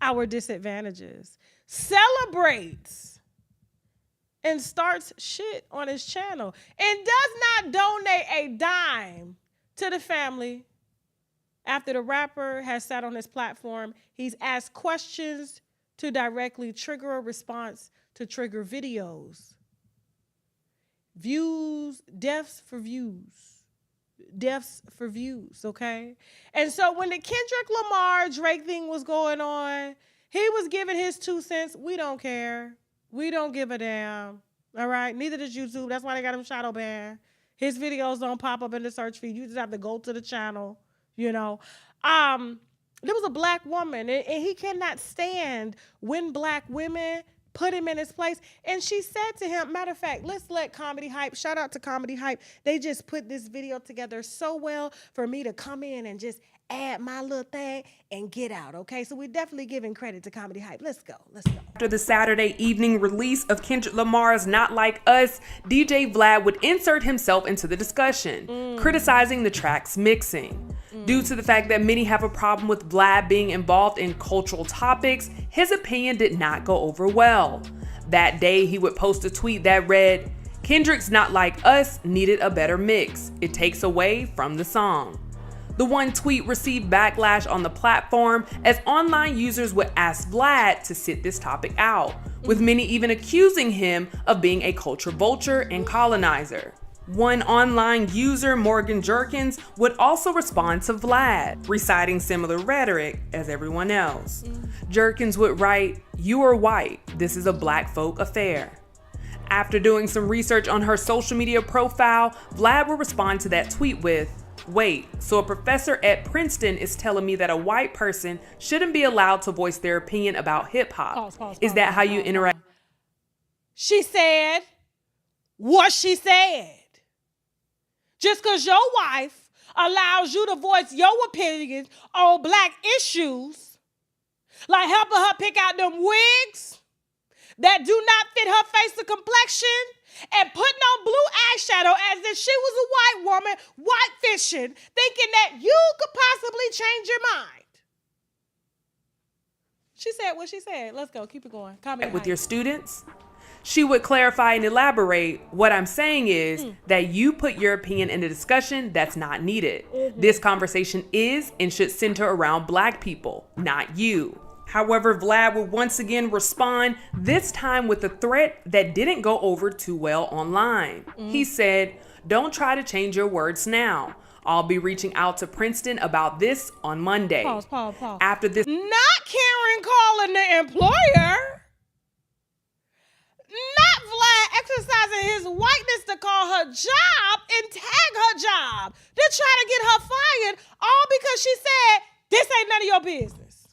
our disadvantages. Celebrates and starts shit on his channel and does not donate a dime to the family. After the rapper has sat on his platform, he's asked questions to directly trigger a response to trigger videos. Views, deaths for views. Deaths for views, okay? And so when the Kendrick Lamar Drake thing was going on, he was giving his 2 cents. We don't care. We don't give a damn. All right? Neither does YouTube. That's why they got him shadow banned. His videos don't pop up in the search feed. You just have to go to the channel. You know, there was a black woman, and he cannot stand when black women put him in his place. And she said to him, matter of fact, let's let Comedy Hype, shout out to Comedy Hype. They just put this video together so well for me to come in and just add my little thing and get out, okay? So we're definitely giving credit to Comedy Hype. Let's go. After the Saturday evening release of Kendrick Lamar's Not Like Us, DJ Vlad would insert himself into the discussion, criticizing the track's mixing. Due to the fact that many have a problem with Vlad being involved in cultural topics, his opinion did not go over well. That day, he would post a tweet that read, "Kendrick's Not Like Us needed a better mix. It takes away from the song." The one tweet received backlash on the platform as online users would ask Vlad to sit this topic out, with many even accusing him of being a culture vulture and colonizer. One online user, Morgan Jerkins, would also respond to Vlad, reciting similar rhetoric as everyone else. Jerkins would write, "You are white. This is a black folk affair." After doing some research on her social media profile, Vlad would respond to that tweet with, "Wait, so a professor at Princeton is telling me that a white person shouldn't be allowed to voice their opinion about hip hop? Is that how you interact?" She said what she said. Just because your wife allows you to voice your opinions on black issues, like helping her pick out them wigs that do not fit her face or complexion, and putting on blue eyeshadow as if she was a white woman, white fishing, thinking that you could possibly change your mind. She said what she said. Let's go. Keep it going. With your students? She would clarify and elaborate, "What I'm saying is that you put your opinion in a discussion that's not needed. This conversation is and should center around black people, not you." However, Vlad would once again respond, this time with a threat that didn't go over too well online. He said, "Don't try to change your words now. I'll be reaching out to Princeton about this on Monday." Pause. After this, not Karen calling the employer. Not Vlad exercising his whiteness to call her job and tag her job to try to get her fired, all because she said, this ain't none of your business.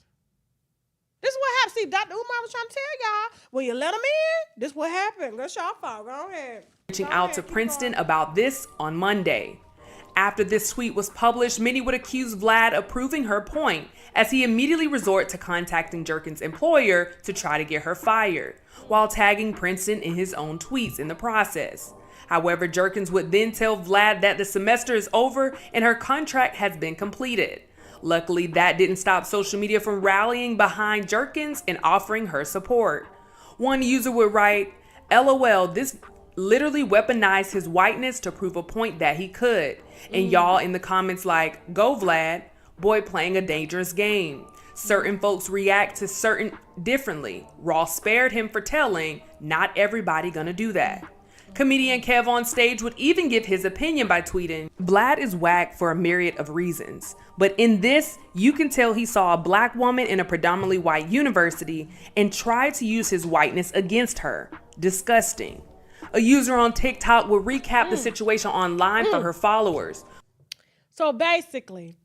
This is what happened. See, Dr. Umar was trying to tell y'all, when you let them in, this is what happened. That's y'all fault. Go ahead. reaching out to Princeton about this on Monday. After this tweet was published, many would accuse Vlad of proving her point, as he immediately resort to contacting Jerkins' employer to try to get her fired, while tagging Princeton in his own tweets in the process. However, Jerkins would then tell Vlad that the semester is over and her contract has been completed. Luckily, that didn't stop social media from rallying behind Jerkins and offering her support. One user would write, "LOL, this literally weaponized his whiteness to prove a point that he could." And y'all in the comments like, "Go Vlad, boy playing a dangerous game." Certain folks react to certain differently. Ross spared him for telling, "Not everybody gonna do that." Comedian Kev on stage would even give his opinion by tweeting, "Vlad is whack for a myriad of reasons, but in this, you can tell he saw a black woman in a predominantly white university and tried to use his whiteness against her. Disgusting." A user on TikTok would recap the situation online for her followers. So basically,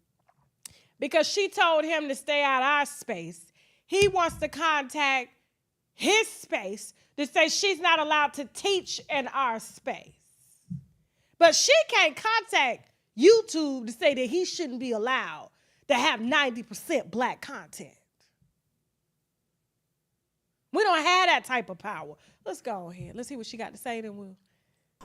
because she told him to stay out of our space, he wants to contact his space to say she's not allowed to teach in our space. But she can't contact YouTube to say that he shouldn't be allowed to have 90% black content. We don't have that type of power. Let's go ahead. Let's see what she got to say, then we'll.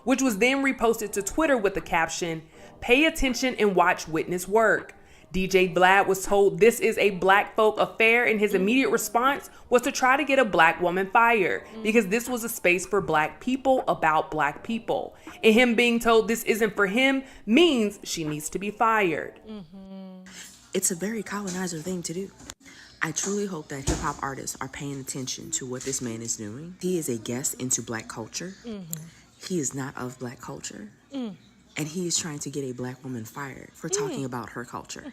Which was then reposted to Twitter with the caption, "Pay attention and watch witness work." DJ Vlad was told this is a black folk affair, and his immediate response was to try to get a black woman fired because this was a space for black people about black people. And him being told this isn't for him means she needs to be fired. It's a very colonizer thing to do. I truly hope that hip-hop artists are paying attention to what this man is doing. He is a guest into black culture. He is not of black culture. And he is trying to get a black woman fired for talking about her culture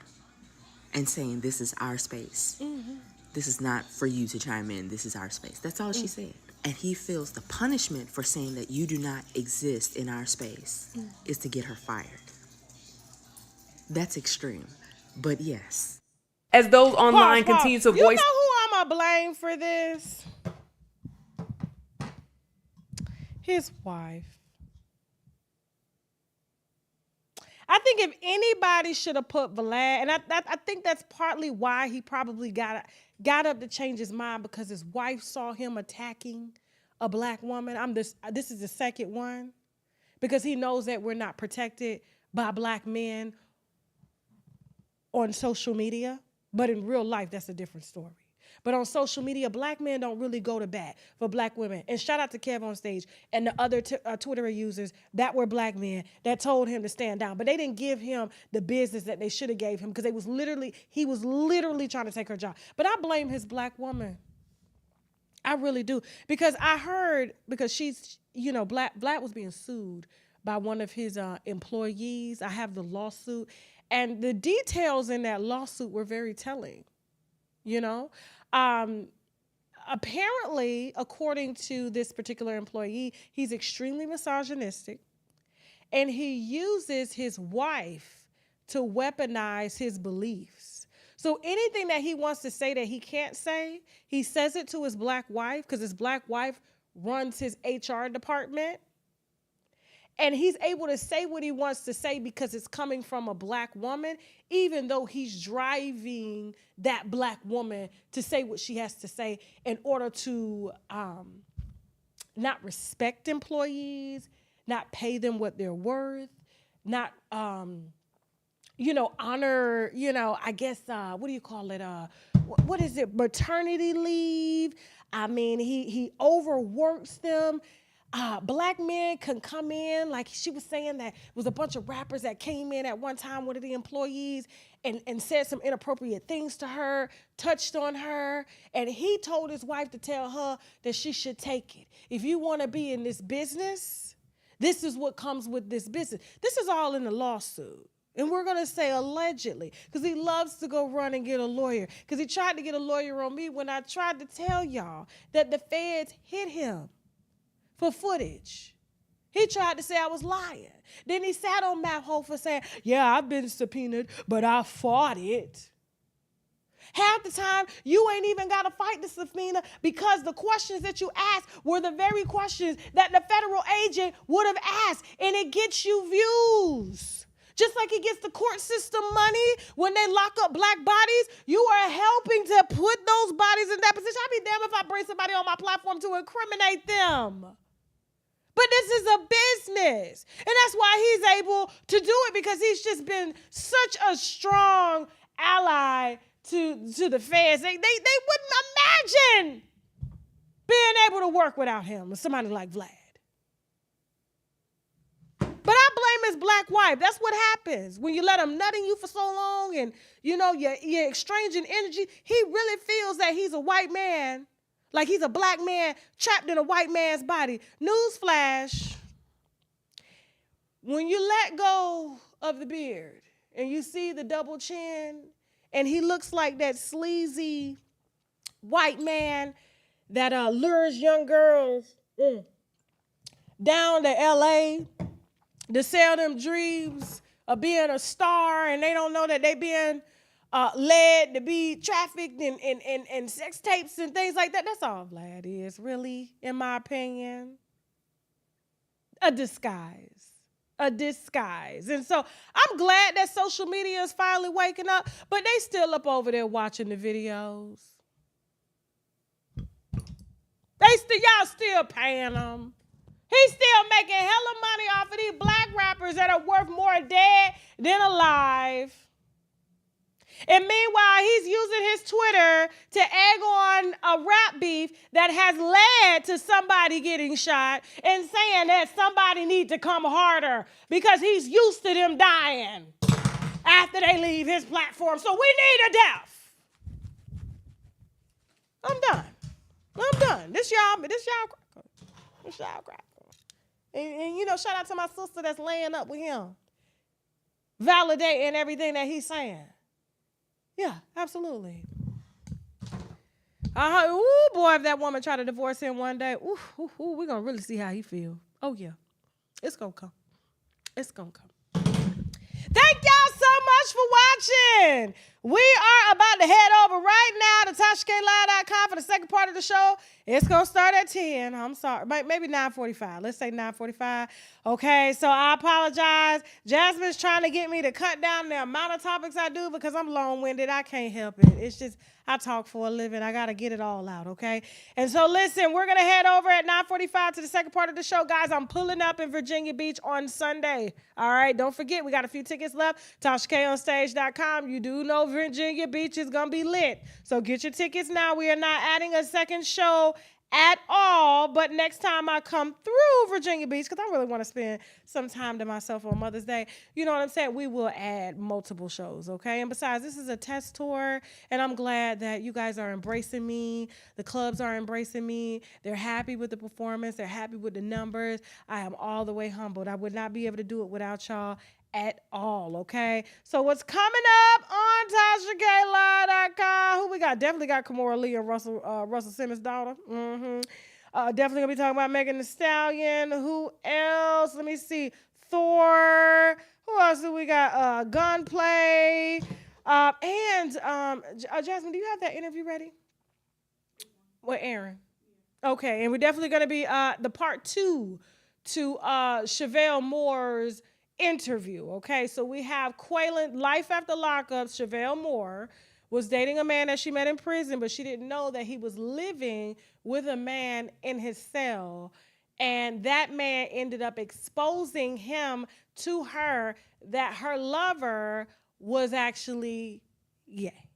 and saying this is our space. This is not for you to chime in. This is our space. That's all she said. And he feels the punishment for saying that you do not exist in our space is to get her fired. That's extreme. But yes. As those online continue to voice... You know who I'm going to blame for this? His wife. I think if anybody should have put Vlad, and I think that's partly why he probably got up to change his mind, because his wife saw him attacking a black woman. This is the second one, because he knows that we're not protected by black men on social media, but in real life, that's a different story. But on social media, black men don't really go to bat for black women. And shout out to Kev on stage and the other Twitter users that were black men that told him to stand down. But they didn't give him the business that they should have gave him, because he was literally trying to take her job. But I blame his black woman. I really do. Because I heard, because she's, Vlad was being sued by one of his employees. I have the lawsuit. And the details in that lawsuit were very telling, Apparently, according to this particular employee, he's extremely misogynistic, and he uses his wife to weaponize his beliefs. So anything that he wants to say that he can't say, he says it to his black wife, because his black wife runs his HR department. And he's able to say what he wants to say because it's coming from a black woman, even though he's driving that black woman to say what she has to say in order to not respect employees, not pay them what they're worth, not, honor, I guess, what do you call it? What is it? Maternity leave. I mean, he overworks them. Black men can come in, like she was saying that it was a bunch of rappers that came in at one time, one of the employees, and said some inappropriate things to her, touched on her, and he told his wife to tell her that she should take it. If you want to be in this business, this is what comes with this business. This is all in the lawsuit. And we're going to say allegedly, because he loves to go run and get a lawyer, because he tried to get a lawyer on me when I tried to tell y'all that the feds hit him for footage. He tried to say I was lying. Then he sat on Matt Hofer saying, yeah, I've been subpoenaed, but I fought it. Half the time, you ain't even got to fight the subpoena, because the questions that you asked were the very questions that the federal agent would have asked, and it gets you views. Just like he gets the court system money when they lock up black bodies, you are helping to put those bodies in that position. I'd be damned if I bring somebody on my platform to incriminate them. But this is a business. And that's why he's able to do it, because he's just been such a strong ally to the feds. They wouldn't imagine being able to work without him, somebody like Vlad. But I blame his black wife. That's what happens when you let him nut in you for so long and, you're exchanging energy. He really feels that he's a white man, like he's a black man trapped in a white man's body. Newsflash, when you let go of the beard and you see the double chin and he looks like that sleazy white man that lures young girls down to L.A., to sell them dreams of being a star, and they don't know that they being led to be trafficked and sex tapes and things like that. That's all Vlad is, really, in my opinion. A disguise. And so I'm glad that social media is finally waking up, but they still up over there watching the videos. Y'all still paying them. He's still making hella money off of these black rappers that are worth more dead than alive. And meanwhile, he's using his Twitter to egg on a rap beef that has led to somebody getting shot and saying that somebody needs to come harder because he's used to them dying after they leave his platform. So we need a death. I'm done. This y'all crack. And shout out to my sister that's laying up with him, validating everything that he's saying. Yeah, absolutely. Ooh, boy, if that woman tried to divorce him one day, we're going to really see how he feel. Oh, yeah. It's going to come. Thank y'all so much for watching. We are about to head over right now to tashaklive.com for the second part of the show. It's going to start at 10. I'm sorry. Maybe 9:45. Let's say 9:45. Okay, so I apologize. Jasmine's trying to get me to cut down the amount of topics I do because I'm long-winded. I can't help it. It's just I talk for a living. I got to get it all out, okay? And so listen, we're going to head over at 9:45 to the second part of the show. Guys, I'm pulling up in Virginia Beach on Sunday. All right, don't forget, we got a few tickets left. TashaKOnStage.com. You do know Virginia Beach is going to be lit. So get your tickets now. We are not adding a second show at all, but next time I come through Virginia Beach, because I really want to spend some time to myself on Mother's Day, you know what I'm saying, we will add multiple shows, okay? And besides, this is a test tour, and I'm glad that you guys are embracing me. The clubs are embracing me. They're happy with the performance. They're happy with the numbers. I am all the way humbled. I would not be able to do it without y'all at all, okay? So what's coming up on tashaklive.com? Who we got? Definitely got Kimora Lee and Russell Simmons' daughter. Definitely gonna be talking about Megan Thee Stallion. Who else? Let me see. Thor. Who else do we got? Gunplay. And Jasmine, do you have that interview ready? With Aaron. Okay, and we're definitely gonna be the part 2 to Chevelle Moore's interview, okay? So we have Quaylen, Life After Lockup. Chevelle Moore was dating a man that she met in prison, but she didn't know that he was living with a man in his cell. And that man ended up exposing him to her that her lover was actually gay,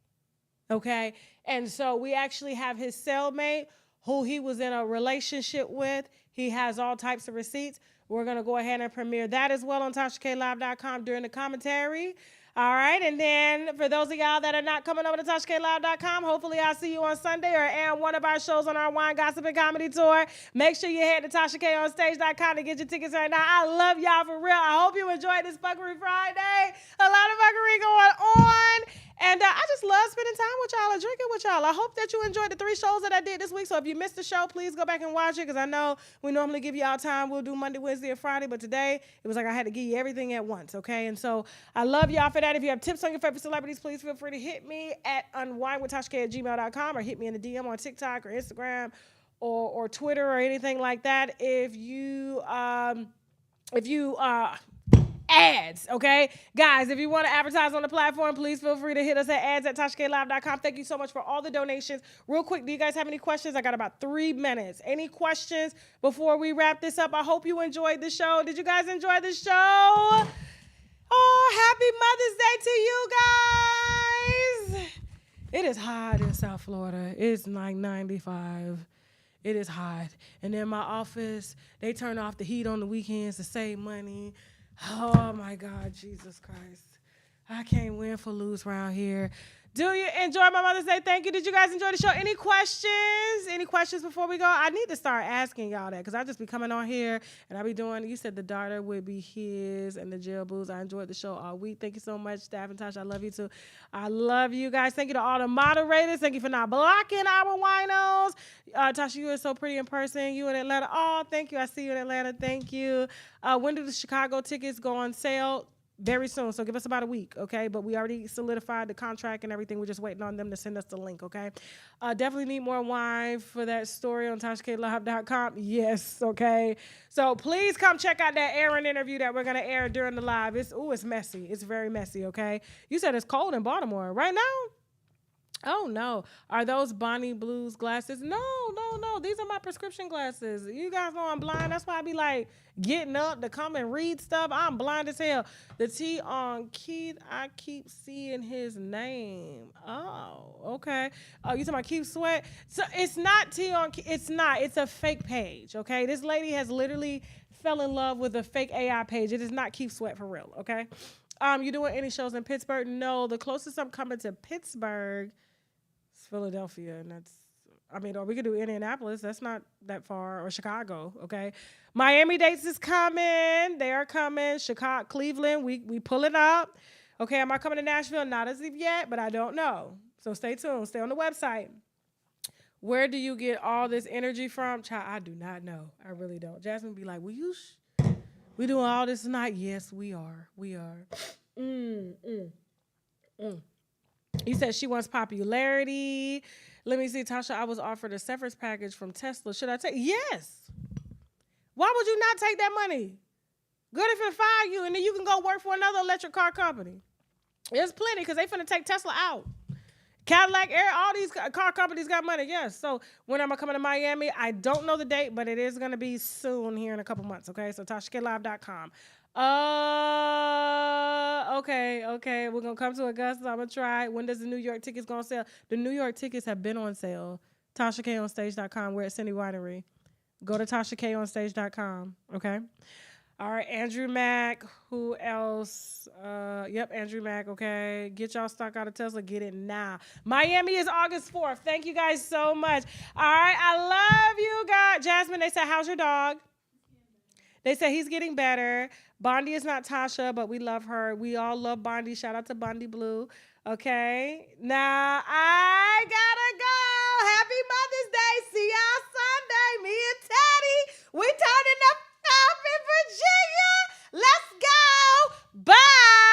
okay? And so we actually have his cellmate who he was in a relationship with. He has all types of receipts. We're going to go ahead and premiere that as well on TashaKlive.com during the commentary. All right, and then for those of y'all that are not coming over to TashaKlive.com, hopefully I'll see you on Sunday or air one of our shows on our Wine, Gossip, and Comedy Tour. Make sure you head to TashaKOnStage.com to get your tickets right now. I love y'all for real. I hope you enjoyed this Fuckery Friday. A lot of fuckery going on. And I just love spending time with y'all and drinking with y'all. I hope that you enjoyed the 3 shows that I did this week. So if you missed the show, please go back and watch it because I know we normally give y'all time. We'll do Monday, Wednesday, and Friday. But today, it was like I had to give you everything at once, okay? And so I love y'all for that. If you have tips on your favorite celebrities, please feel free to hit me at unwinewithtashak@gmail.com or hit me in the DM on TikTok or Instagram or Twitter or anything like that. If you ads, okay? Guys, if you want to advertise on the platform, please feel free to hit us at ads@tashaklive.com. Thank you so much for all the donations. Real quick, do you guys have any questions? I got about 3 minutes. Any questions before we wrap this up? I hope you enjoyed the show. Did you guys enjoy the show? Oh, happy Mother's Day to you guys. It is hot in South Florida. It's like 95. It is hot. And in my office, they turn off the heat on the weekends to save money. Oh my God, Jesus Christ. I can't win for lose around here. Do you enjoy my Mother's Day? Thank you. Did you guys enjoy the show? Any questions? Any questions before we go? I need to start asking y'all that because I just be coming on here and I be doing, you said the daughter would be his and the jail booze. I enjoyed the show all week. Thank you so much, Staff and Tasha. I love you too. I love you guys. Thank you to all the moderators. Thank you for not blocking our winos. Tasha, you are so pretty in person. You in Atlanta. Oh, thank you. I see you in Atlanta. Thank you. When do the Chicago tickets go on sale? Very soon, so give us about a week, okay? But we already solidified the contract and everything. We're just waiting on them to send us the link, okay? Definitely need more wine for that story on tashaklive.com. Yes, okay? So please come check out that Aaron interview that we're going to air during the live. It's messy. It's very messy, okay? You said it's cold in Baltimore. Right now? Oh, no. Are those Bonnie Blues glasses? No. These are my prescription glasses. You guys know I'm blind. That's why I be like getting up to come and read stuff. I'm blind as hell. The T on Keith, I keep seeing his name. Oh, okay. Oh, you talking about Keith Sweat? So it's not T on Keith. It's not. It's a fake page, okay? This lady has literally fell in love with a fake AI page. It is not Keith Sweat for real, okay? You doing any shows in Pittsburgh? No. The closest I'm coming to Pittsburgh is Philadelphia, and or we could do Indianapolis. That's not that far, or Chicago, okay? Miami dates is coming. They are coming. Chicago, Cleveland, we pulling up. Okay, am I coming to Nashville? Not as of yet, but I don't know. So stay tuned. Stay on the website. Where do you get all this energy from? Child, I do not know. I really don't. Jasmine be like, will you we doing all this tonight? Yes, we are. We are. You said she wants popularity. Let me see, Tasha, I was offered a severance package from Tesla. Should I take? Yes. Why would you not take that money? Good if it fire you, and then you can go work for another electric car company. There's plenty, because they finna take Tesla out. Cadillac, Air, all these car companies got money, yes. So when am I coming to Miami? I don't know the date, but it is going to be soon here in a couple months, okay? So tashaklive.com. Okay. We're going to come to Augusta. I'm going to try. When does the New York tickets go on sale? The New York tickets have been on sale. TashaKOnStage.com. We're at Cindy Winery. Go to TashaKOnStage.com, okay? All right, Andrew Mack. Who else? Andrew Mack, okay. Get y'all stock out of Tesla. Get it now. Miami is August 4th. Thank you guys so much. All right, I love you guys. Jasmine, they said, how's your dog? They said he's getting better. Bondi is not Tasha, but we love her. We all love Bondi. Shout out to Bondi Blue. Okay. Now, I gotta go. Happy Mother's Day. See y'all Sunday. Me and Teddy. We turning up in Virginia. Let's go. Bye.